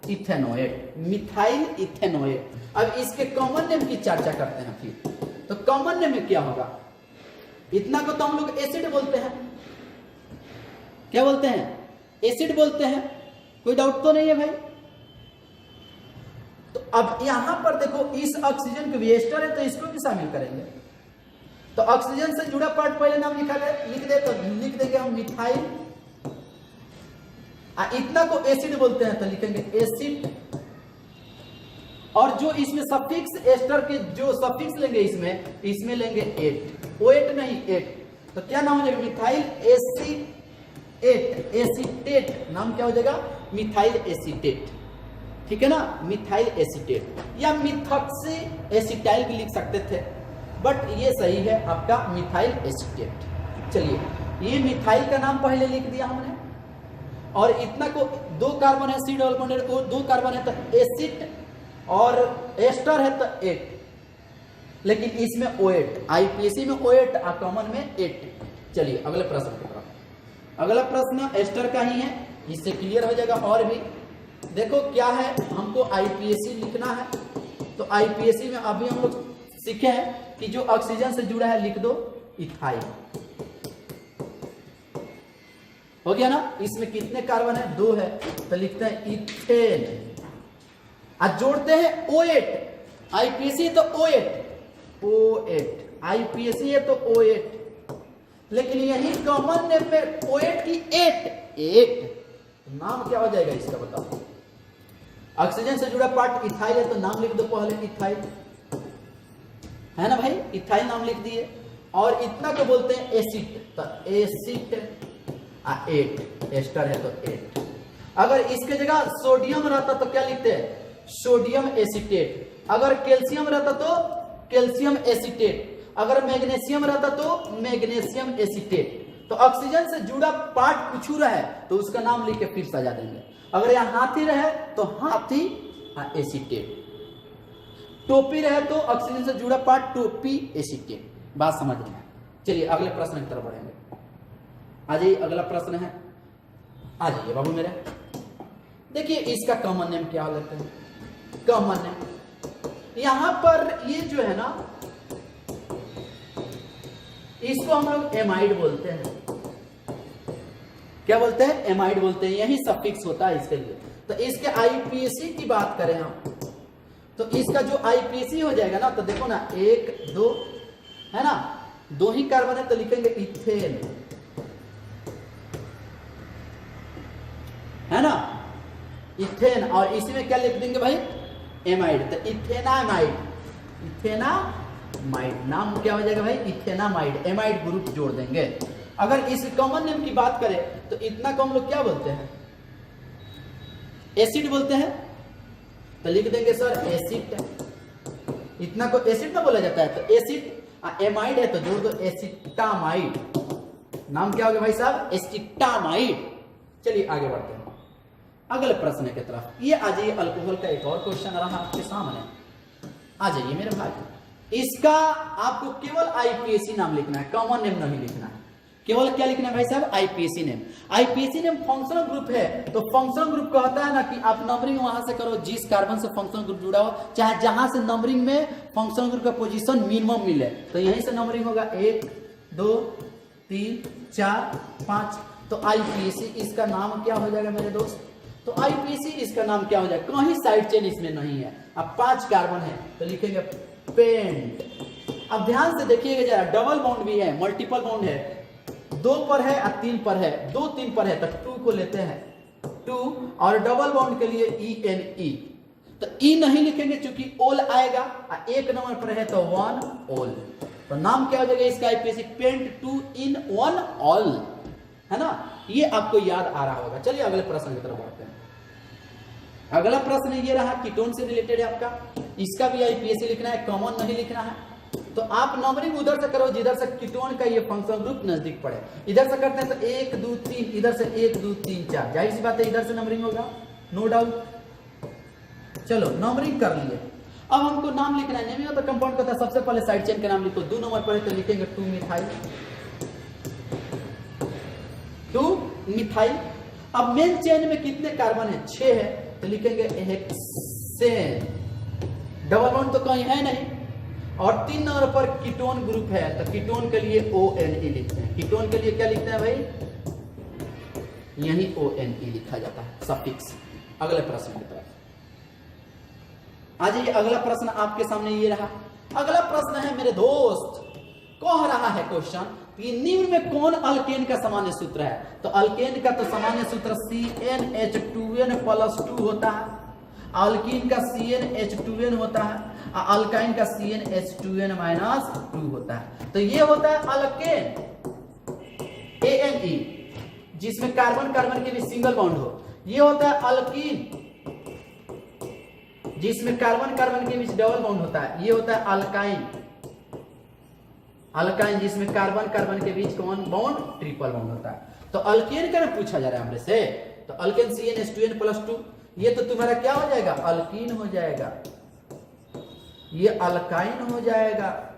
इथेनोएट, मिथाइल इथेनोएट। अब इसके कॉमन नेम की चर्चा करते हैं फिर। तो कॉमन नेम में क्या होगा, इतना को तो हम लोग एसिड बोलते हैं, क्या बोलते हैं, एसिड बोलते हैं, कोई डाउट तो नहीं है भाई। तो अब यहां पर देखो इस ऑक्सीजन को भी एस्टर है तो इसको भी शामिल करेंगे। तो ऑक्सीजन से जुड़ा पार्ट पहले नाम लिख दे तो लिख देंगे हम मिथाइल। इतना को एसिड बोलते हैं तो लिखेंगे एसिड। और जो इसमें सफिक्स एस्टर के जो सफिक्स लेंगे इसमें लेंगे एट, ओएट नहीं एट। तो क्या नाम हो जाएगा, मिथाइल एसीटेट, एसीटेट नाम क्या हो जाएगा, मिथाइल एसीटेट, ठीक है ना, मिथाइल एसीटेट। या मिथॉक्सी एसिटाइल भी लिख सकते थे, बट ये सही है आपका मिथाइल एसीटेट। चलिए ये मिथाइल का नाम पहले लिख दिया हमने। और इतना को 2 कार्बन है, सी डबल बॉन्डेड को 2 कार्बन है तो एसिड, और एस्टर है तो 8, लेकिन इसमें OH, आईपीएसी में OH, कॉमन में 8। चलिए अगले प्रश्न की तरफ। अगला प्रश्न एस्टर का ही है, इससे क्लियर हो जाएगा। और भी देखो क्या है, हमको आईपीएसी लिखना है। तो आईपीएसी में अभी हम लोग सीखे हैं कि जो ऑक्सीजन से जुड़ा है लिख दो इथाइल, हो गया ना। इसमें कितने कार्बन है, 2 है तो लिखते हैं इथेन। आज जोड़ते हैं OH, आईपीएसी है तो OH, आईपीएसी है तो OH, लेकिन यही कॉमन नेम में OH की 8 नाम क्या हो जाएगा इसका बताओ। ऑक्सीजन से जुड़ा पार्ट इथाइल है तो नाम लिख दो पहले इथाइल, है ना भाई, इथाइल नाम लिख दिए। और इतना को बोलते हैं एसिड, तो एसिड 8, एस्टर है तो 8। अगर इसके जगह सोडियम रहता तो क्या लिखते हैं, सोडियम एसीटेट। अगर कैल्शियम रहता तो कैल्शियम एसीटेट। अगर मैग्नीशियम रहता तो मैग्नीशियम एसीटेट। तो ऑक्सीजन से जुड़ा पार्ट कुछ रहा है तो उसका नाम लिख के फिर सजा देंगे। अगर यहां हाथी रहे तो हाथी एसीटेट, टोपी रहे तो ऑक्सीजन से जुड़ा पार्ट टोपी एसीटेट। बात समझ रहे हैं। चलिए अगले प्रश्न की तरफ बढ़ेंगे। आ जाइए, अगला प्रश्न है, आ जाइए बाबू मेरे। देखिए इसका कॉमन नेम क्या लेते हैं, कॉमन नेम यहां पर ये जो है ना, इसको हम लोग एमाइड बोलते हैं। क्या बोलते हैं, एमाइड बोलते हैं, यही सफिक्स होता है इसके लिए। तो इसके आईपीएसी की बात करें हम तो इसका जो आईपीएसी हो जाएगा ना, तो देखो ना 1 2 है ना, 2 ही कार्बन है तो लिखेंगे इथेन, है ना, इथेन। और इसी में क्या लिख देंगे भाई, एमाइड, तो इथेनामाइड, इथेनामाइड नाम क्या हो जाएगा भाई, इथेनामाइड, एमाइड ग्रुप जोड़ देंगे। अगर इस कॉमन नेम की बात करें तो इतना को हम लोग क्या बोलते हैं, एसिड बोलते हैं, तो लिख देंगे सर एसिड। इतना को एसिड ना बोला जाता है तो एसिड, एमाइड है तो जोड़ दो एसिटामाइड, नाम क्या हो गया भाई साहब, एसिटामाइड। चलिए आगे बढ़ते हैं अगले प्रश्न की तरफ। ये आ जाइए, अल्कोहल का एक और क्वेश्चन रहा आपके सामने, आ जाइए मेरे भाई। इसका आपको केवल आईपीएसी नाम लिखना है, कॉमन नेम नहीं लिखना है। केवल क्या लिखना है भाई साहब, IUPAC name. IUPAC name functional group है, तो फंक्शनल ग्रुप कहता है ना कि आप नंबरिंग वहां से करो जिस कार्बन से फंक्शनल ग्रुप जुड़ा हो, चाहे जहां से नंबरिंग में फंक्शनल ग्रुप का पोजीशन मिनिमम मिले, तो यहीं से नंबरिंग होगा 1 2 3 4 5। तो आईपीएसी इसका नाम क्या हो जाएगा मेरे दोस्त, तो आईपीएसी इसका नाम क्या हो जाएगा, कहीं साइड चेन इसमें नहीं है। अब 5 कार्बन है तो लिखेंगे पेंट। अब ध्यान से देखिएगा जरा, डबल बॉन्ड भी है, मल्टीपल बॉन्ड है, 2 पर है और 3 पर है, 2 3 पर है तो 2 को लेते हैं 2। और डबल बॉन्ड के लिए ENE, तो E नहीं लिखेंगे क्योंकि ओल आएगा, 1 नंबर पर है तो 1 ओल। तो नाम क्या हो जाएगा इसका आईपीएसी, पेंट 2 in 1 ऑल, है ना, ये आपको याद आ रहा होगा। चलिए अगले प्रश्न की तरफ बढ़ते हैं। अगला प्रश्न ये रहा, कीटोन से रिलेटेड है आपका, इसका भी आईपीएसी लिखना है, कॉमन नहीं लिखना है। तो आप नंबरिंग उधर से करो जिधर से कीटोन का ये फंक्शनल ग्रुप नजदीक पड़े। इधर से करते हैं तो 1 2 3, इधर से 1 2 3 4, जाहिर सी बात है इधर से नंबरिंग होगा। No doubt. चलो नंबरिंग कर लिए। अब हमको नाम लिखना है, नेमिंग ऑफ द कंपाउंड का था, सबसे पहले साइड चेन का नाम लिखो। 2 नंबर पर है तो लिखेंगे 2 मिथाइल, 2 मिथाइल। अब मेन चेन में कितने कार्बन है? 6 है, तो लिखेंगे हेक्सेन। डबल बॉन्ड तो कहीं है नहीं। और 3 नंबर पर कीटोन ग्रुप है, तो कीटोन के लिए ONe लिखते हैं। कीटोन के लिए क्या लिखते हैं भाई? यही ONe लिखा जाता है, सफिक्स। अगले प्रश्न की तरफ आ जाइए। अगला प्रश्न आपके सामने ये रहा। अगला प्रश्न है मेरे दोस्त, कह रहा है क्वेश्चन कि निम्न में कौन अल्केन का सामान्य सूत्र है? तो अल्केन का तो सामान्य सूत्र CnH2n+2 होता है, अल्कीन का CnH2n होता है, अल्काइन का CnH2n-2 होता है। तो ये होता है अल्केन ANE, जिसमें कार्बन कार्बन के बीच सिंगल बॉन्ड हो। ये होता है अल्कीन, जिसमें कार्बन कार्बन के बीच डबल बॉन्ड होता है। ये होता है अल्काइन, अल्काइन जिसमें कार्बन कार्बन के बीच कौन बॉन्ड? ट्रिपल बॉन्ड होता है। तो अल्केन का पूछा जा रहा है हमरे से, तो अल्केन CnH2n+2, ये तो तुम्हारा क्या हो जाएगा? अल्कीन हो जाएगा, ये अल्काइन हो जाएगा,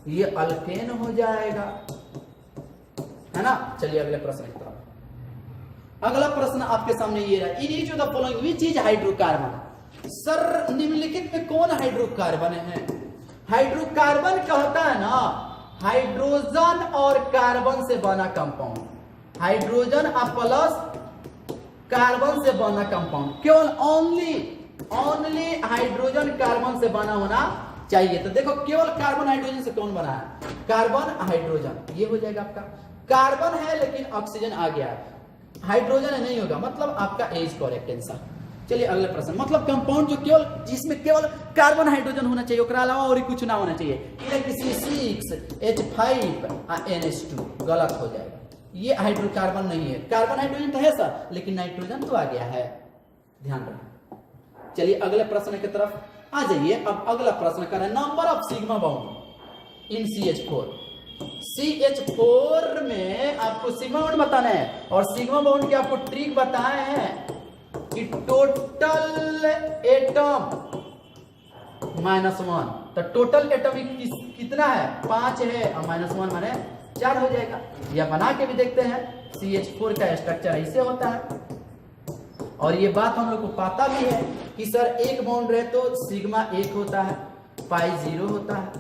ये अल्केन हो जाएगा, है ना। चलिए अगले प्रश्न की तरफ। अगला प्रश्न आपके सामने ये रहा, in each of the following which is hydrocarbon? Sir निम्नलिखित में कौन हाइड्रोकार्बन है? हाइड्रोकार्बन क्या होता है ना, हाइड्रोजन और कार्बन से बना कंपाउंड। हाइड्रोजन प्लस कार्बन से बना कंपाउंड, केवल ओनली हाइड्रोजन कार्बन से बना होना चाहिए। तो देखो केवल कार्बन हाइड्रोजन से कौन बना है? कार्बन हाइड्रोजन, ये हो जाएगा आपका। कार्बन है लेकिन ऑक्सीजन आ गया, हाइड्रोजन नहीं होगा, मतलब आपका ए इज करेक्ट आंसर। चलिए अगले प्रश्न, मतलब कंपाउंड जो केवल जिसमें केवल कार्बन हाइड्रोजन होना चाहिए, उसके अलावा और कुछ ना होना चाहिए। C6H5NH2 गलत हो जाएगा, ये हाइड्रोकार्बन नहीं है। कार्बन हाइड्रोजन तो है सर, लेकिन नाइट्रोजन तो आ गया है, ध्यान रखना। चलिए अगले प्रश्न की तरफ आ जाइए। अब अगला प्रश्न कर रहे हैं, number of sigma bond in CH4। CH4 में आपको सिग्मा बॉन्ड बताना है, और सिग्मा बॉन्ड के आपको ट्रिक बताए हैं कि टोटल एटम -1। तो टोटल एटम कितना है? 5 है, और -1 माने 4 हो जाएगा। या बना के भी देखते हैं, CH4 का स्ट्रक्चर ऐसे होता है। और ये बात हम लोग को पता भी है कि सर एक बॉन्ड रहे तो सिग्मा 1 होता है, पाई 0 होता है।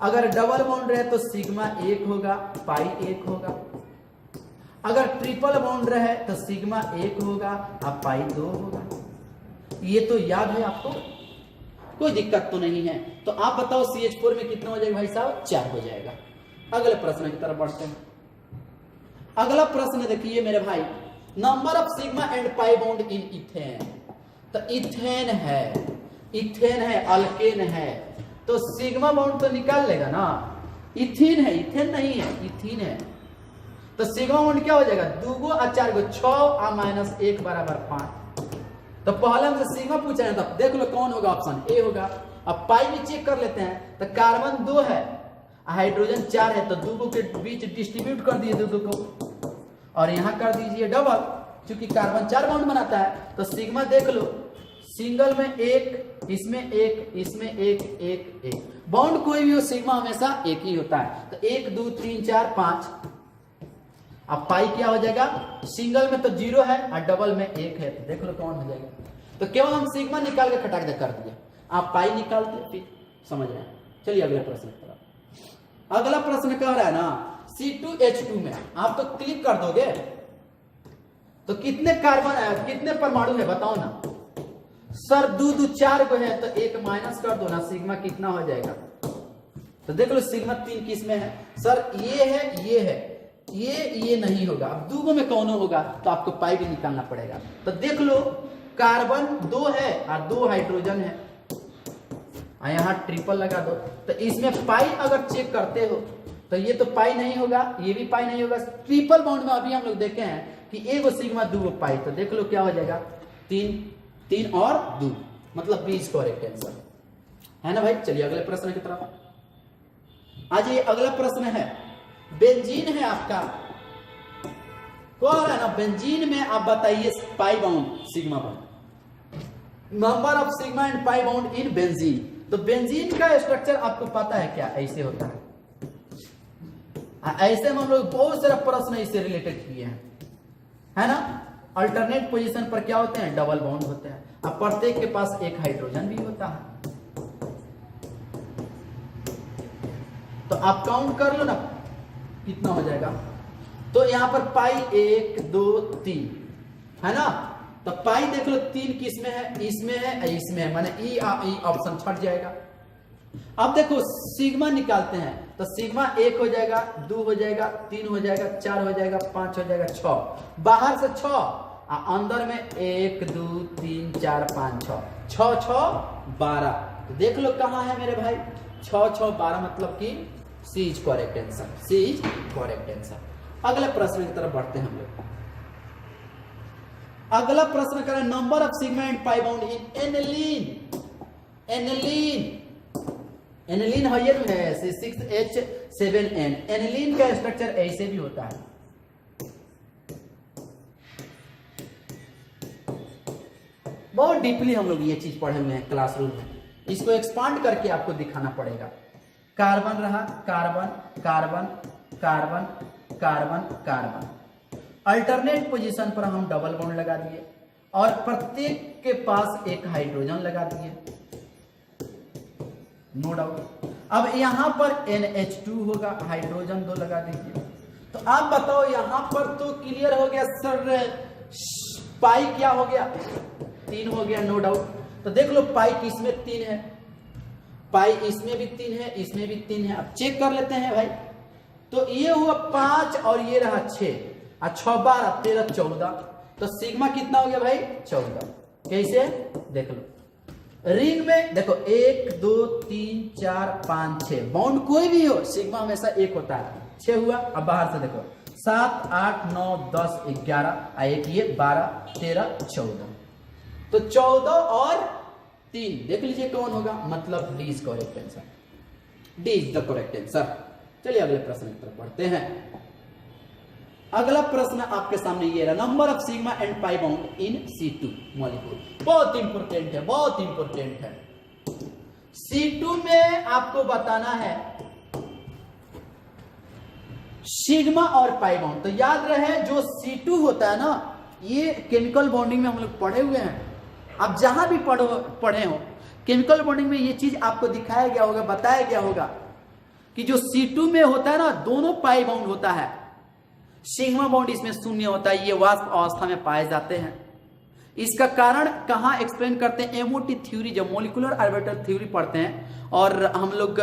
अगर डबल बॉन्ड रहे तो सिग्मा 1 होगा, पाई 1 होगा। अगर ट्रिपल बॉन्ड रहे तो सिग्मा 1 होगा, अब पाई 2 होगा। ये तो याद है आपको, कोई दिक्कत तो नहीं है। तो आप बताओ CH4 में कितना हो जाएगा भाई साहब? 4 हो जाएगा। अगले प्रश्न की तरफ बढ़ते हैं। अगला प्रश्न देखिए मेरे भाई, number of sigma and pi bond in ethane. तो इथेन है, अल्केन है, तो सिग्मा बॉन्ड तो निकाल लेगा ना। इथीन है, इथेन नहीं है, इथीन है। तो सिग्मा बॉन्ड क्या हो जाएगा? 2 और 4 को 6 और -1 = 5। तो पहले हमसे सिग्मा पूछा है, तब देख लो कौन होगा, ऑप्शन ए होगा। अब पाई भी चेक कर लेते हैं। तो कार्बन 2 है, हाइड्रोजन 4 है, तो 2 के बीच डिस्ट्रीब्यूट कर दिए 2 को, और यहां कर दीजिए डबल, क्योंकि कार्बन 4 बॉन्ड बनाता है। तो सिग्मा देख लो, सिंगल में 1, इसमें 1, इसमें 1, 1, 1। बॉन्ड कोई भी हो, सिग्मा हमेशा 1 ही होता है। तो 1 2 3 4 5। अब पाई क्या हो जाएगा? सिंगल में तो 0 है, और डबल में 1 है, तो देख लो कौन हो जाएगा। तो केवल हम सिग्मा निकाल के खटाक दे कर दिए, आप पाई निकालते, फिर समझ रहे हैं। चलिए अगले प्रश्न की तरफ। अगला प्रश्न कह रहा है ना, C2H2 में आप तो क्लिक कर दोगे तो कितने कार्बन है, कितने परमाणु है बताओ ना। सर 2 2 4 को है, तो 1 माइनस कर दो ना, सिग्मा कितना हो जाएगा? तो देख लो सिग्मा 3 किस में है? सर ये है, ये है, ये नहीं होगा। अब 2 में कौन होगा? तो आपको पाई भी निकालना पड़ेगा। तो देख लो कार्बन 2 है और 2 हाइड्रोजन है, यहां ट्रिपल लगा दो। तो इसमें पाई अगर चेक करते हो तो ये तो पाई नहीं होगा, ये भी पाई नहीं होगा। ट्रिपल बॉन्ड में अभी हम लोग देखे हैं कि 1 सिग्मा 2 पाई। तो देख लो क्या हो जाएगा? 3 और 2, मतलब बी इज करेक्ट आंसर, है ना भाई। चलिए अगले प्रश्न की तरफ आज ये अगला प्रश्न है, बेंजीन है आपका, कह रहा है ना बेंजीन में आप बताइए pi bond sigma bond, number of sigma and pi bond in benzene. तो बेंजीन का स्ट्रक्चर आपको पता है क्या, ऐसे होता है। ऐसे में हम लोग बहुत सारा प्रश्न इससे रिलेटेड किए हैं, है ना। अल्टरनेट पोजीशन पर क्या होते हैं, डबल बॉन्ड होते हैं। अब प्रत्येक के पास एक हाइड्रोजन भी होता है। तो आप काउंट कर लो ना कितना हो जाएगा। तो यहां पर पाई 1 2 3 है ना। तो पाई देख लो 3 किस में है, इसमें है, इसमें है, माने ई ऑप्शन छट जाएगा। अब देखो सिग्मा निकालते हैं, तो सिग्मा 1 हो जाएगा, 2 हो जाएगा, 3 हो जाएगा, 4 हो जाएगा, 5 हो जाएगा, 6। बाहर से 6, अंदर में 1 2 3 4 5 6, 6 6 12। तो देख लो कहां है मेरे भाई, 6 6 12, मतलब कि C is correct answer, C is correct answer. अगले प्रश्न की तरफ बढ़ते हैं हम लोग। अगला प्रश्न करें, number of sigma and pi bond in aniline. Aniline aniline higher में है C6H7N। एनिलीन का स्ट्रक्चर ऐसे भी होता है। बहुत डीपली हम लोग ये चीज पढ़े हुए हैं क्लासरूम में, इसको एक्सपांड करके आपको दिखाना पड़ेगा। कार्बन रहा, carbon carbon carbon carbon carbon, alternate position पर हम डबल बॉन्ड लगा दिए और प्रत्येक के पास एक हाइड्रोजन लगा दिए, नो डाउट। अब यहां पर NH2 होगा, हाइड्रोजन 2 लगा दीजिए। तो आप बताओ यहां पर तो क्लियर हो गया सर, पाई क्या हो गया, 3 हो गया, नो डाउट। तो देख लो पाई किसमें 3 है, पाई इसमें भी 3 है, इसमें भी 3 है। अब चेक कर लेते हैं भाई। तो ये हुआ 5 और ये रहा 6, 6 12 13 14। तो सिग्मा कितना हो गया भाई, 14। कैसे देख लो, रिंग में देखो 1 2 3 4 5 6, बाउंड कोई भी हो सिग्मा हमेशा 1 होता है। 6 हुआ। अब बाहर से देखो 7 8 9 10 11, एक ये 12 13 14। तो 14 और 3 देख लीजिए कौन होगा, मतलब D is correct answer, D is the correct answer. चलिए अगले प्रश्न की तरफ बढ़ते हैं। अगला प्रश्न आपके सामने ये रहा, number of sigma and pi bond in C2 molecule. बहुत इंपोर्टेंट है, बहुत इंपोर्टेंट है। C2 में आपको बताना है सिग्मा और पाई बाउंड। तो याद रहे जो C2 होता है ना, ये केमिकल बॉन्डिंग में हम लोग पढ़े हुए हैं। आप जहां भी पढ़े हो केमिकल बॉन्डिंग में ये चीज आपको दिखाया गया होगा, बताया गया होगा कि जो C2 में होता है ना, दोनों पाई बाउंड होता है, सिग्मा बाउंड इसमें 0 होता है। ये वाष्प अवस्था में पाए जाते हैं। इसका कारण कहां एक्सप्लेन करते हैं, एमओटी थ्योरी, जब मोलिकुलर ऑर्बिटल थ्योरी पढ़ते हैं और हम लोग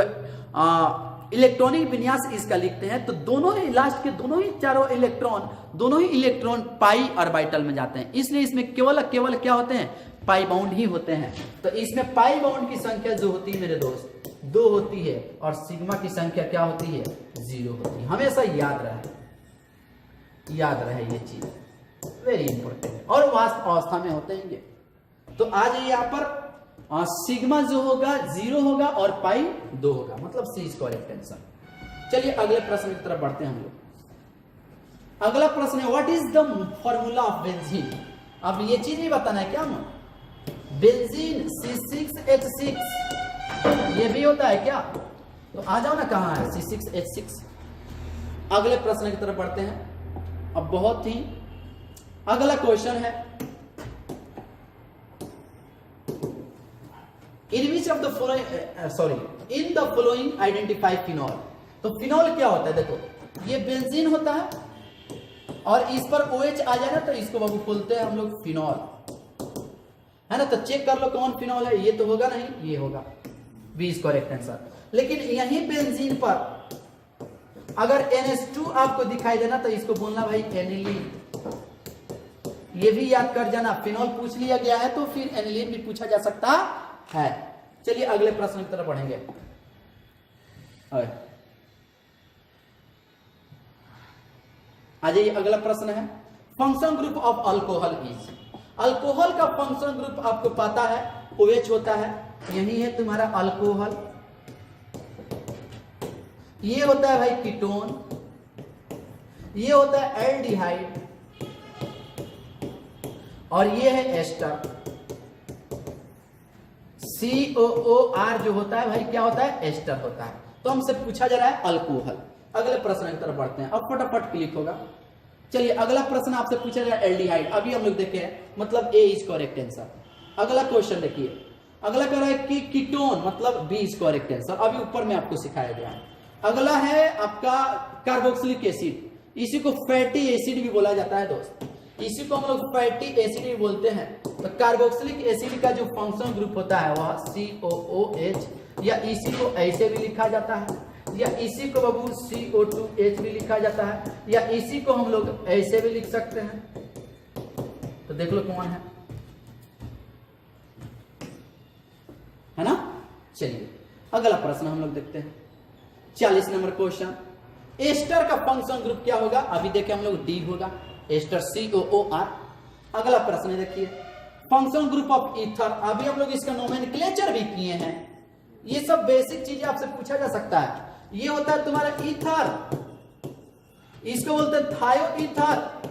इलेक्ट्रॉनिक विन्यास इसका लिखते हैं, तो दोनों ही लास्ट के दोनों ही चारों इलेक्ट्रॉन पाई ऑर्बिटल में जाते हैं। इसलिए इसमें केवल क्या होते हैं, पाई बाउंड ही होते हैं। तो इसमें पाई बाउंड की संख्या जो होती है मेरे दोस्त 2 होती है और सिग्मा की संख्या क्या होती है, 0 होती है। हमेशा याद रहे ये चीज, वेरी इंपॉर्टेंट। और वाष्प अवस्था में होते हैं ये। तो आज यहाँ पर सिग्मा जो होगा 0 होगा और पाई 2 होगा, मतलब सी इज करेक्ट आंसर। चलिए अगले प्रश्न की तरफ बढ़ते हैं हम लोग। अगला प्रश्न है, what is the formula of benzene. अब ये चीज नहीं बताना है क्या, हम बेंजीन C6H6 ये भी होता है क्या, तो आ जाओ ना कहां है C6H6। अगले प्रश्न की तरफ बढ़ते हैं। अब बहुत ही अगला क्वेश्चन है, in which of the following in the following identify phenol. तो फिनॉल क्या होता है, देखो ये बेंजीन होता है और इस पर OH आ जाए ना, तो इसको बाबू बोलते हैं हम लोग फिनॉल, है ना। तो चेक कर लो कौन फिनॉल है, ये तो होगा नहीं, ये होगा, बी इज करेक्ट आंसर। लेकिन यही बेंजीन पर अगर NH2 आपको दिखाई देना, तो इसको बोलना भाई एनिलीन। ये भी याद कर जाना, फिनॉल पूछ लिया गया है तो फिर एनिलीन भी पूछा जा सकता है। चलिए अगले प्रश्न की तरफ बढ़ेंगे। आ जाइए, अगला प्रश्न है, function group of alcohol is. Alcohol का फंक्शन ग्रुप आपको पता है, OH होता है, यही है तुम्हारा अल्कोहल। ये होता है भाई कीटोन, ये होता है एल्डिहाइड, और ये है एस्टर। COOR जो होता है भाई क्या होता है, एस्टर होता है। तो हमसे पूछा जा रहा है अल्कोहल। अगले प्रश्न की तरफ बढ़ते हैं, अब फटाफट क्लिक होगा। चलिए अगला प्रश्न आपसे पूछा जा रहा है एल्डिहाइड। अभी हम लोग देखे हैं, मतलब ए इज करेक्ट आंसर। अगला क्वेश्चन देखिए, अगला कह रहा है कि कीटोन, मतलब बी इज करेक्ट आंसर। अभी ऊपर में आपको सिखाया गया है। अगला है आपका कार्बोक्सिलिक एसिड, इसी को फैटी एसिड भी बोला जाता है दोस्त, इसी को हम लोग फैटी एसिड भी बोलते हैं। तो कार्बोक्सिलिक एसिड का जो फंक्शनल ग्रुप होता है वह COOH, या इसी को ऐसे भी लिखा जाता है, या इसी को बाबू CO2H भी लिखा जाता है, या इसी को हम लोग ऐसे भी लिख सकते हैं। तो देख लो कौन है ना। चलिए अगला प्रश्न हम लोग देखते हैं, 40 नंबर क्वेश्चन। एस्टर का फंक्शन ग्रुप क्या होगा, अभी देखे हम लोग डी होगा, एस्टर COOR। अगला प्रश्न देखिए, फंक्शन ग्रुप ऑफ ईथर। अभी हम लोग इसका नोमेनक्लेचर भी किए हैं। ये सब बेसिक चीजें आपसे पूछा जा सकता है। ये होता है तुम्हारा ईथर, इसको बोलते हैं थायो ईथर।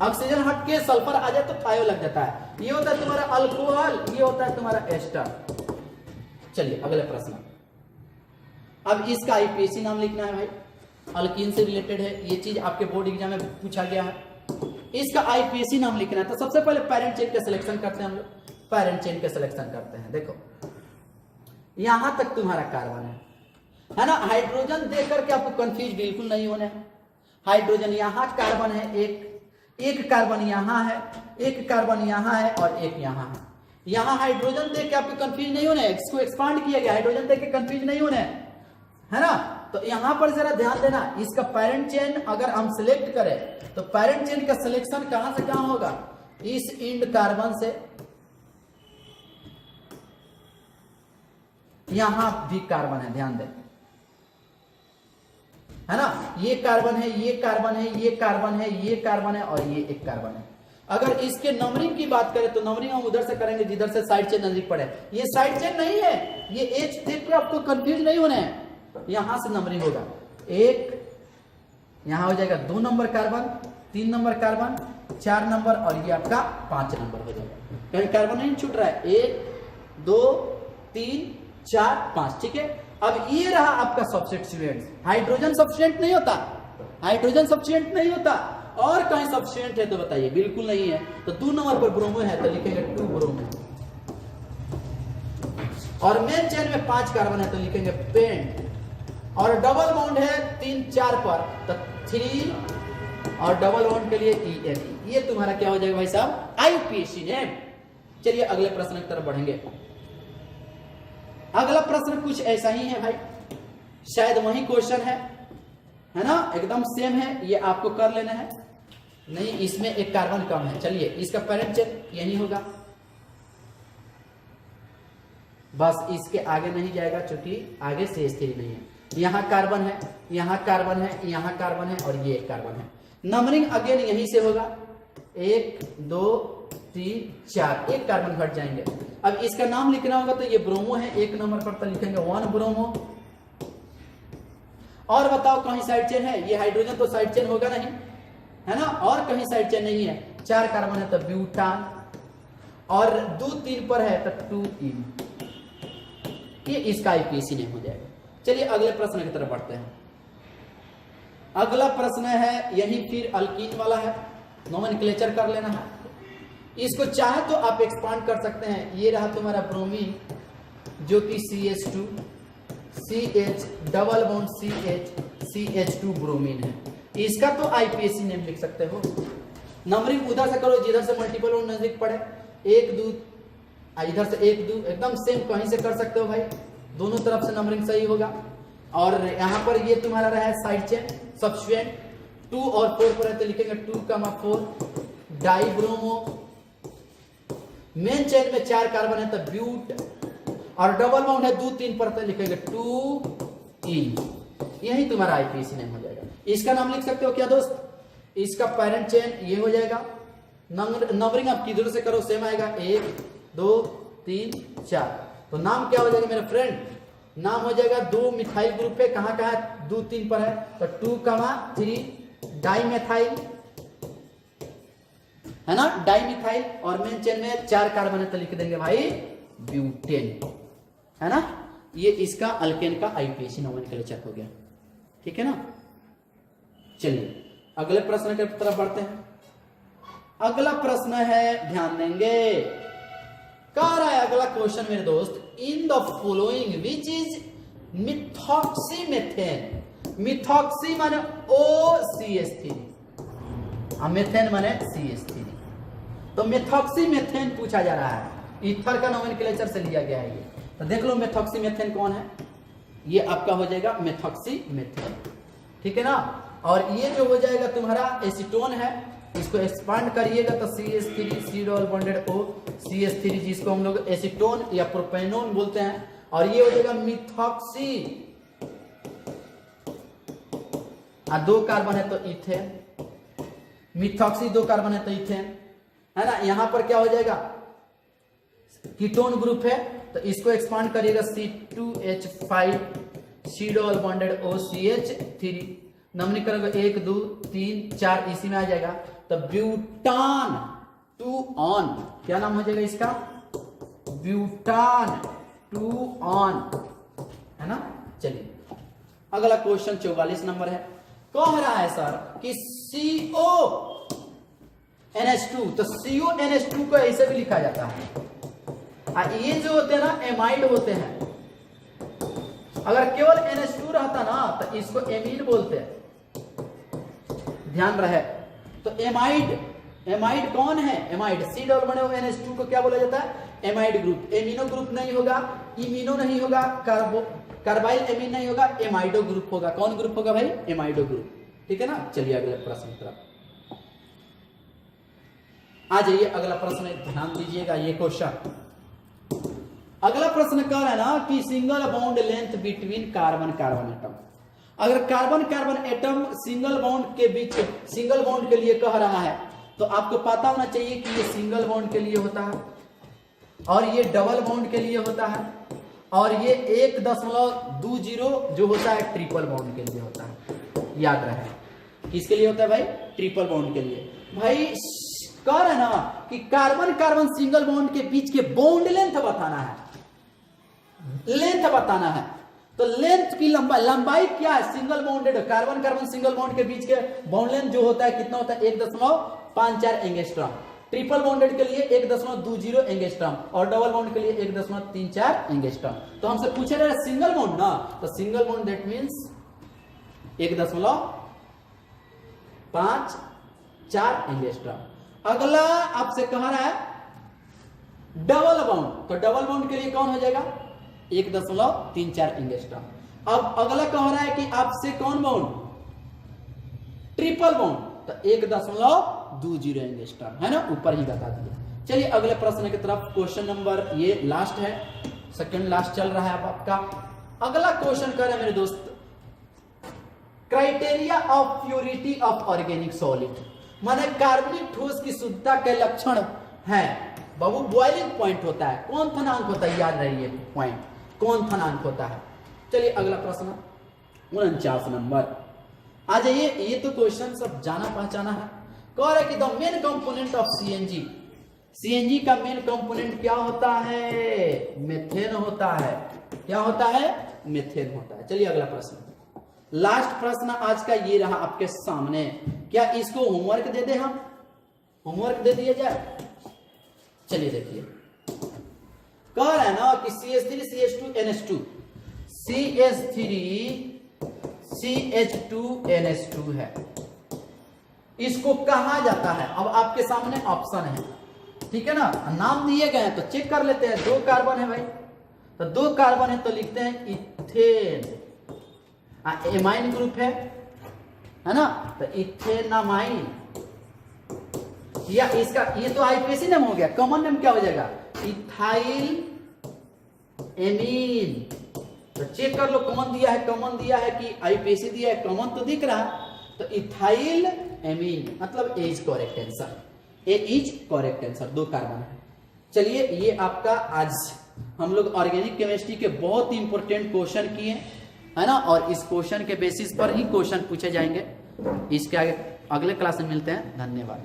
ऑक्सीजन हट के सल्फर आ जाए तो थायो लग जाता है। ये होता है तुम्हारा अल्कोहल, ये होता है तुम्हारा एस्टर। चलिए अगले प्रश्न, अब इसका IPAC नाम लिखना है भाई, अल्कीन से रिलेटेड है, ये चीज आपके बोर्ड एग्जाम में पूछा गया है। इसका IPAC नाम लिखना है। तो सबसे पहले पैरेंट चेन का सिलेक्शन करते हैं हम लोग, पैरेंट चेन का सिलेक्शन करते हैं। देखो यहां तक तुम्हारा कार्बन है ना। हाइड्रोजन देख करके आपको कंफ्यूज बिल्कुल नहीं होना है। हाइड्रोजन यहां कार्बन है, एक कार्बन यहां है, एक कार्बन यहां है और एक यहां है। यहां हाइड्रोजन देख के आपको कंफ्यूज नहीं होना है, इसको एक्सपांड किया गया, हाइड्रोजन देख के कंफ्यूज नहीं होना है ना। तो यहां पर जरा ध्यान देना, इसका पैरेंट चेन अगर हम सिलेक्ट करें तो पैरेंट चेन का सिलेक्शन कहां से कहां होगा, इस इंड कार्बन से यहां भी कार्बन है, ध्यान दें, है ना। ये कार्बन है, ये कार्बन है, ये कार्बन है, ये कार्बन है और ये एक कार्बन है। अगर इसके नंबरिंग की बात करें तो नंबरिंग हम उधर से करेंगे जिधर से साइड चेन नजदीक पड़े। ये साइड चेन नहीं है, ये एच देख के आपको कंफ्यूज नहीं होना है। यहां से नंबरिंग होगा, एक यहां हो जाएगा 2 number carbon, 3 number carbon, 4 number और ये आपका 5 नंबर हो जाएगा। कहीं कार्बन नहीं छूट रहा है, 1 2 3 4 5, ठीक है। अब ये रहा आपका सब्स्टिट्यूएंट। हाइड्रोजन सब्स्टिट्यूएंट नहीं होता, हाइड्रोजन सब्स्टिट्यूएंट नहीं होता। और कहीं सब्स्टिट्यूएंट है तो बताइए, बिल्कुल नहीं है। तो 2 नंबर पर ब्रोमो है तो लिखेंगे 2 ब्रोमो, और मेन चेन में 5 कार्बन है तो लिखेंगे पेंट, और डबल बॉन्ड है 3 4 पर तो 3, और डबल बॉन्ड के लिए ENE। ये तुम्हारा क्या हो जाएगा भाई साहब, IPAC नेम। चलिए अगले प्रश्न की तरफ बढ़ेंगे। अगला प्रश्न कुछ ऐसा ही है भाई, शायद वही क्वेश्चन है ना, एकदम सेम है, ये आपको कर लेना है। नहीं, इसमें एक कार्बन कम है। चलिए इसका पैरेंट चेन यही होगा, बस इसके आगे नहीं जाएगा क्योंकि आगे से स्थिर नहीं है। यहां कार्बन है, यहां कार्बन है, यहां कार्बन है और ये एक कार्बन है। नंबरिंग अगेन यहीं से होगा, 1 2 3 4, एक कार्बन घट जाएंगे। अब इसका नाम लिखना होगा तो ये ब्रोमो है, 1 नंबर पर तो लिखेंगे 1 ब्रोमो। और बताओ कहीं साइड चेन है, ये हाइड्रोजन तो साइड चेन होगा नहीं, है ना, और कहीं साइड चेन नहीं है। 4 कार्बन है तो ब्यूटान, और 2 3 पर है तो 2 ये इसका IPAC नेम हो जाएगा। चलिए अगले प्रश्न की तरफ बढ़ते हैं। अगला प्रश्न है यही फिर अल्कीन वाला है, नोमेनक्लेचर कर लेना है। इसको चाहे तो आप एक्सपांड कर सकते हैं। ये रहा तुम्हारा ब्रोमीन जो कि CH2 CH double bond CH2 bromine है। इसका तो IPAC नेम लिख सकते हो। नंबरिंग उधर से करो जिधर से मल्टीपल बॉन्ड नजदीक पड़े, 1 2, इधर से 1 2, एकदम सेम कहीं से कर सकते हो भाई, दोनों तरफ से नंबरिंग सही होगा। और यहां पर ये तुम्हारा रहा है साइड चेन सब्स्टिट्यूएंट, 2 और 4 पर है तो लिखेंगे 2,4 डाइब्रोमो। मेन चेन में 4 कार्बन है तो ब्यूट, और डबल बॉन्ड है 2 3 पर तो लिखेंगे 2E। यही तुम्हारा IPAC नेम हो जाएगा। इसका नाम लिख सकते हो क्या दोस्त, इसका पैरेंट चेन ये हो जाएगा। नंबरिंग आप किधर से करो सेम आएगा, 1 2 3 4। तो नाम क्या हो जाएगा मेरे फ्रेंड, नाम हो जाएगा 2 मिथाइल ग्रुप पे, कहां कहां है 2 3 पर है तो 2,3 डाइमेथाइल, है ना, डाइमिथाइल, और मेन चेन में 4 कार्बन है तो लिख देंगे भाई ब्यूटेन, है ना। ये इसका अल्केन का आईपीएसी नोमेनक्लेचर हो गया, ठीक है ना। चलिए अगले प्रश्न की तरफ बढ़ते हैं। अगला प्रश्न है, ध्यान देंगे, कह रहा है अगला क्वेश्चन मेरे दोस्त, in the following which is methoxymethane. Methoxy माने OCH3, मेथेन माने CH3। तो मिथॉक्सीमेथेन पूछा जा रहा है, ईथर का नोमेनक्लेचर से लिया गया है ये। तो देख लो मिथॉक्सीमेथेन कौन है, ये आपका हो जाएगा मिथॉक्सीमेथेन, ठीक है ना। और ये जो हो जाएगा तुम्हारा एसीटोन है, इसको एक्सपांड करिएगा तो CH3 C double bonded O CH3, जिसको हम लोग एसीटोन या प्रोपेनोन बोलते हैं। और ये हो जाएगा मिथॉक्सी, 2 कार्बन है तो इथेन, मिथॉक्सी 2 कार्बन है तो इथेन, है ना। यहां पर क्या हो जाएगा, कीटोन ग्रुप है तो इसको एक्सपांड करिएगा C2H5 C double bonded O CH3, नमनी करेंगे 1 2 3 4, इसी में आ जाएगा तो ब्यूटान 2 ऑन, क्या नाम हो जाएगा इसका, ब्यूटान 2 ऑन, है ना। चलिए अगला क्वेश्चन 44 नंबर है, कह रहा है सर कि CONH2, तो CONH2 को ऐसे भी लिखा जाता है। ये जो होते हैं ना एमाइड होते हैं, अगर केवल NH2 रहता ना तो इसको एमीन बोलते हैं, ध्यान रहे। तो एमाइड कौन है, एमाइड C डबल बने हुए NH2 को क्या बोला जाता है, एमाइड ग्रुप। एमिनो ग्रुप नहीं होगा, इमिनो नहीं होगा, कार्बाइल एमीन नहीं होगा, एमाइडो ग्रुप होगा। कौन ग्रुप होगा भाई, एमाइडो ग्रुप, ठीक है ना। चलिए अगले प्रश्न की तरफ आ जाइए। अगला प्रश्न ध्यान दीजिएगा, ये क्वेश्चन, अगला प्रश्न कह रहा है ना कि single bond length between carbon carbon atom. अगर carbon carbon atom single bond के बीच, सिंगल बॉन्ड के लिए कह रहा है तो आपको पता होना चाहिए कि ये सिंगल बॉन्ड के लिए होता है और ये डबल बॉन्ड के लिए होता है, और ये 1.20 जो होता है ट्रिपल बॉन्ड के लिए होता है। याद रहे किसके लिए होता है भाई, ट्रिपल बॉन्ड के लिए। भाई कह रहे ना कि कार्बन कार्बन सिंगल बॉन्ड के बीच के बॉन्ड लेंथ बताना है, लेंथ बताना है। तो लेंथ की लंबाई क्या है, single bonded carbon carbon single bond के बीच के बॉन्ड लेंथ जो होता है कितना होता है, 1.54 एंगस्ट्रॉम। ट्रिपल बॉन्डेड के लिए 1.20 एंगस्ट्रॉम और डबल बॉन्ड के लिए 1.34 एंगस्ट्रॉम। तो हमसे पूछे रहे सिंगल बॉन्ड ना, तो single bond that means 1.54 angstrom. अगला आपसे कह रहा है डबल बॉन्ड, तो डबल बॉन्ड के लिए कौन हो जाएगा, 1.34 एंगस्ट्रॉम। अब अगला कह रहा है कि आपसे कौन बॉन्ड, ट्रिपल बॉन्ड, तो 1.20 एंगस्ट्रॉम, है ना, ऊपर ही बता दिया। चलिए अगले प्रश्न की तरफ, क्वेश्चन नंबर ये लास्ट है, सेकंड लास्ट चल रहा है अब आपका। अगला क्वेश्चन कर रहे हैं मेरे दोस्त, criteria of purity of organic solid, माने कार्बनिक ठोस की शुद्धता के लक्षण है बाबू। बॉइलिंग पॉइंट होता है, कौन थनांक होता है, याद रहिए पॉइंट, कौन थनांक होता है। चलिए अगला प्रश्न 49 नंबर आ जाइए। ये तो क्वेश्चन सब जाना पहचाना है। कह रहा है कि the main component of CNG, CNG का मेन कंपोनेंट क्या होता है, मेथेन होता है। क्या होता है, मेथेन होता है। चलिए अगला प्रश्न, लास्ट प्रश्न आज का ये रहा आपके सामने। क्या इसको होमवर्क दे दे, हम होमवर्क दे दिया जाए। चलिए देखिए, कह रहा है ना कि CH3 CH2 NH2, CH3 CH2 NH2 है, इसको कहा जाता है। अब आपके सामने ऑप्शन है, ठीक है ना, नाम दिए गए हैं तो चेक कर लेते हैं। 2 कार्बन है भाई, तो 2 कार्बन है तो लिखते हैं इथेन, एमाइन ग्रुप है ना, तो इथेनामाइन, या इसका ये तो आईपीएसी नेम हो गया, कॉमन नेम क्या हो जाएगा, इथाइल एमीन। तो चेक कर लो कॉमन दिया है, कॉमन दिया है कि आईपीएसी दिया है, कॉमन तो दिख रहा है। तो इथाइल एमीन मतलब A is correct answer, A is correct answer, 2 carbon है। चलिए ये आपका आज हम लोग ऑर्गेनिक केमिस्ट्री के बहुत ही इंपॉर्टेंट क्वेश्चन किए, है ना, और इस क्वेश्चन के बेसिस पर ही क्वेश्चन पूछे जाएंगे। इसके आगे अगले क्लास में मिलते हैं, धन्यवाद।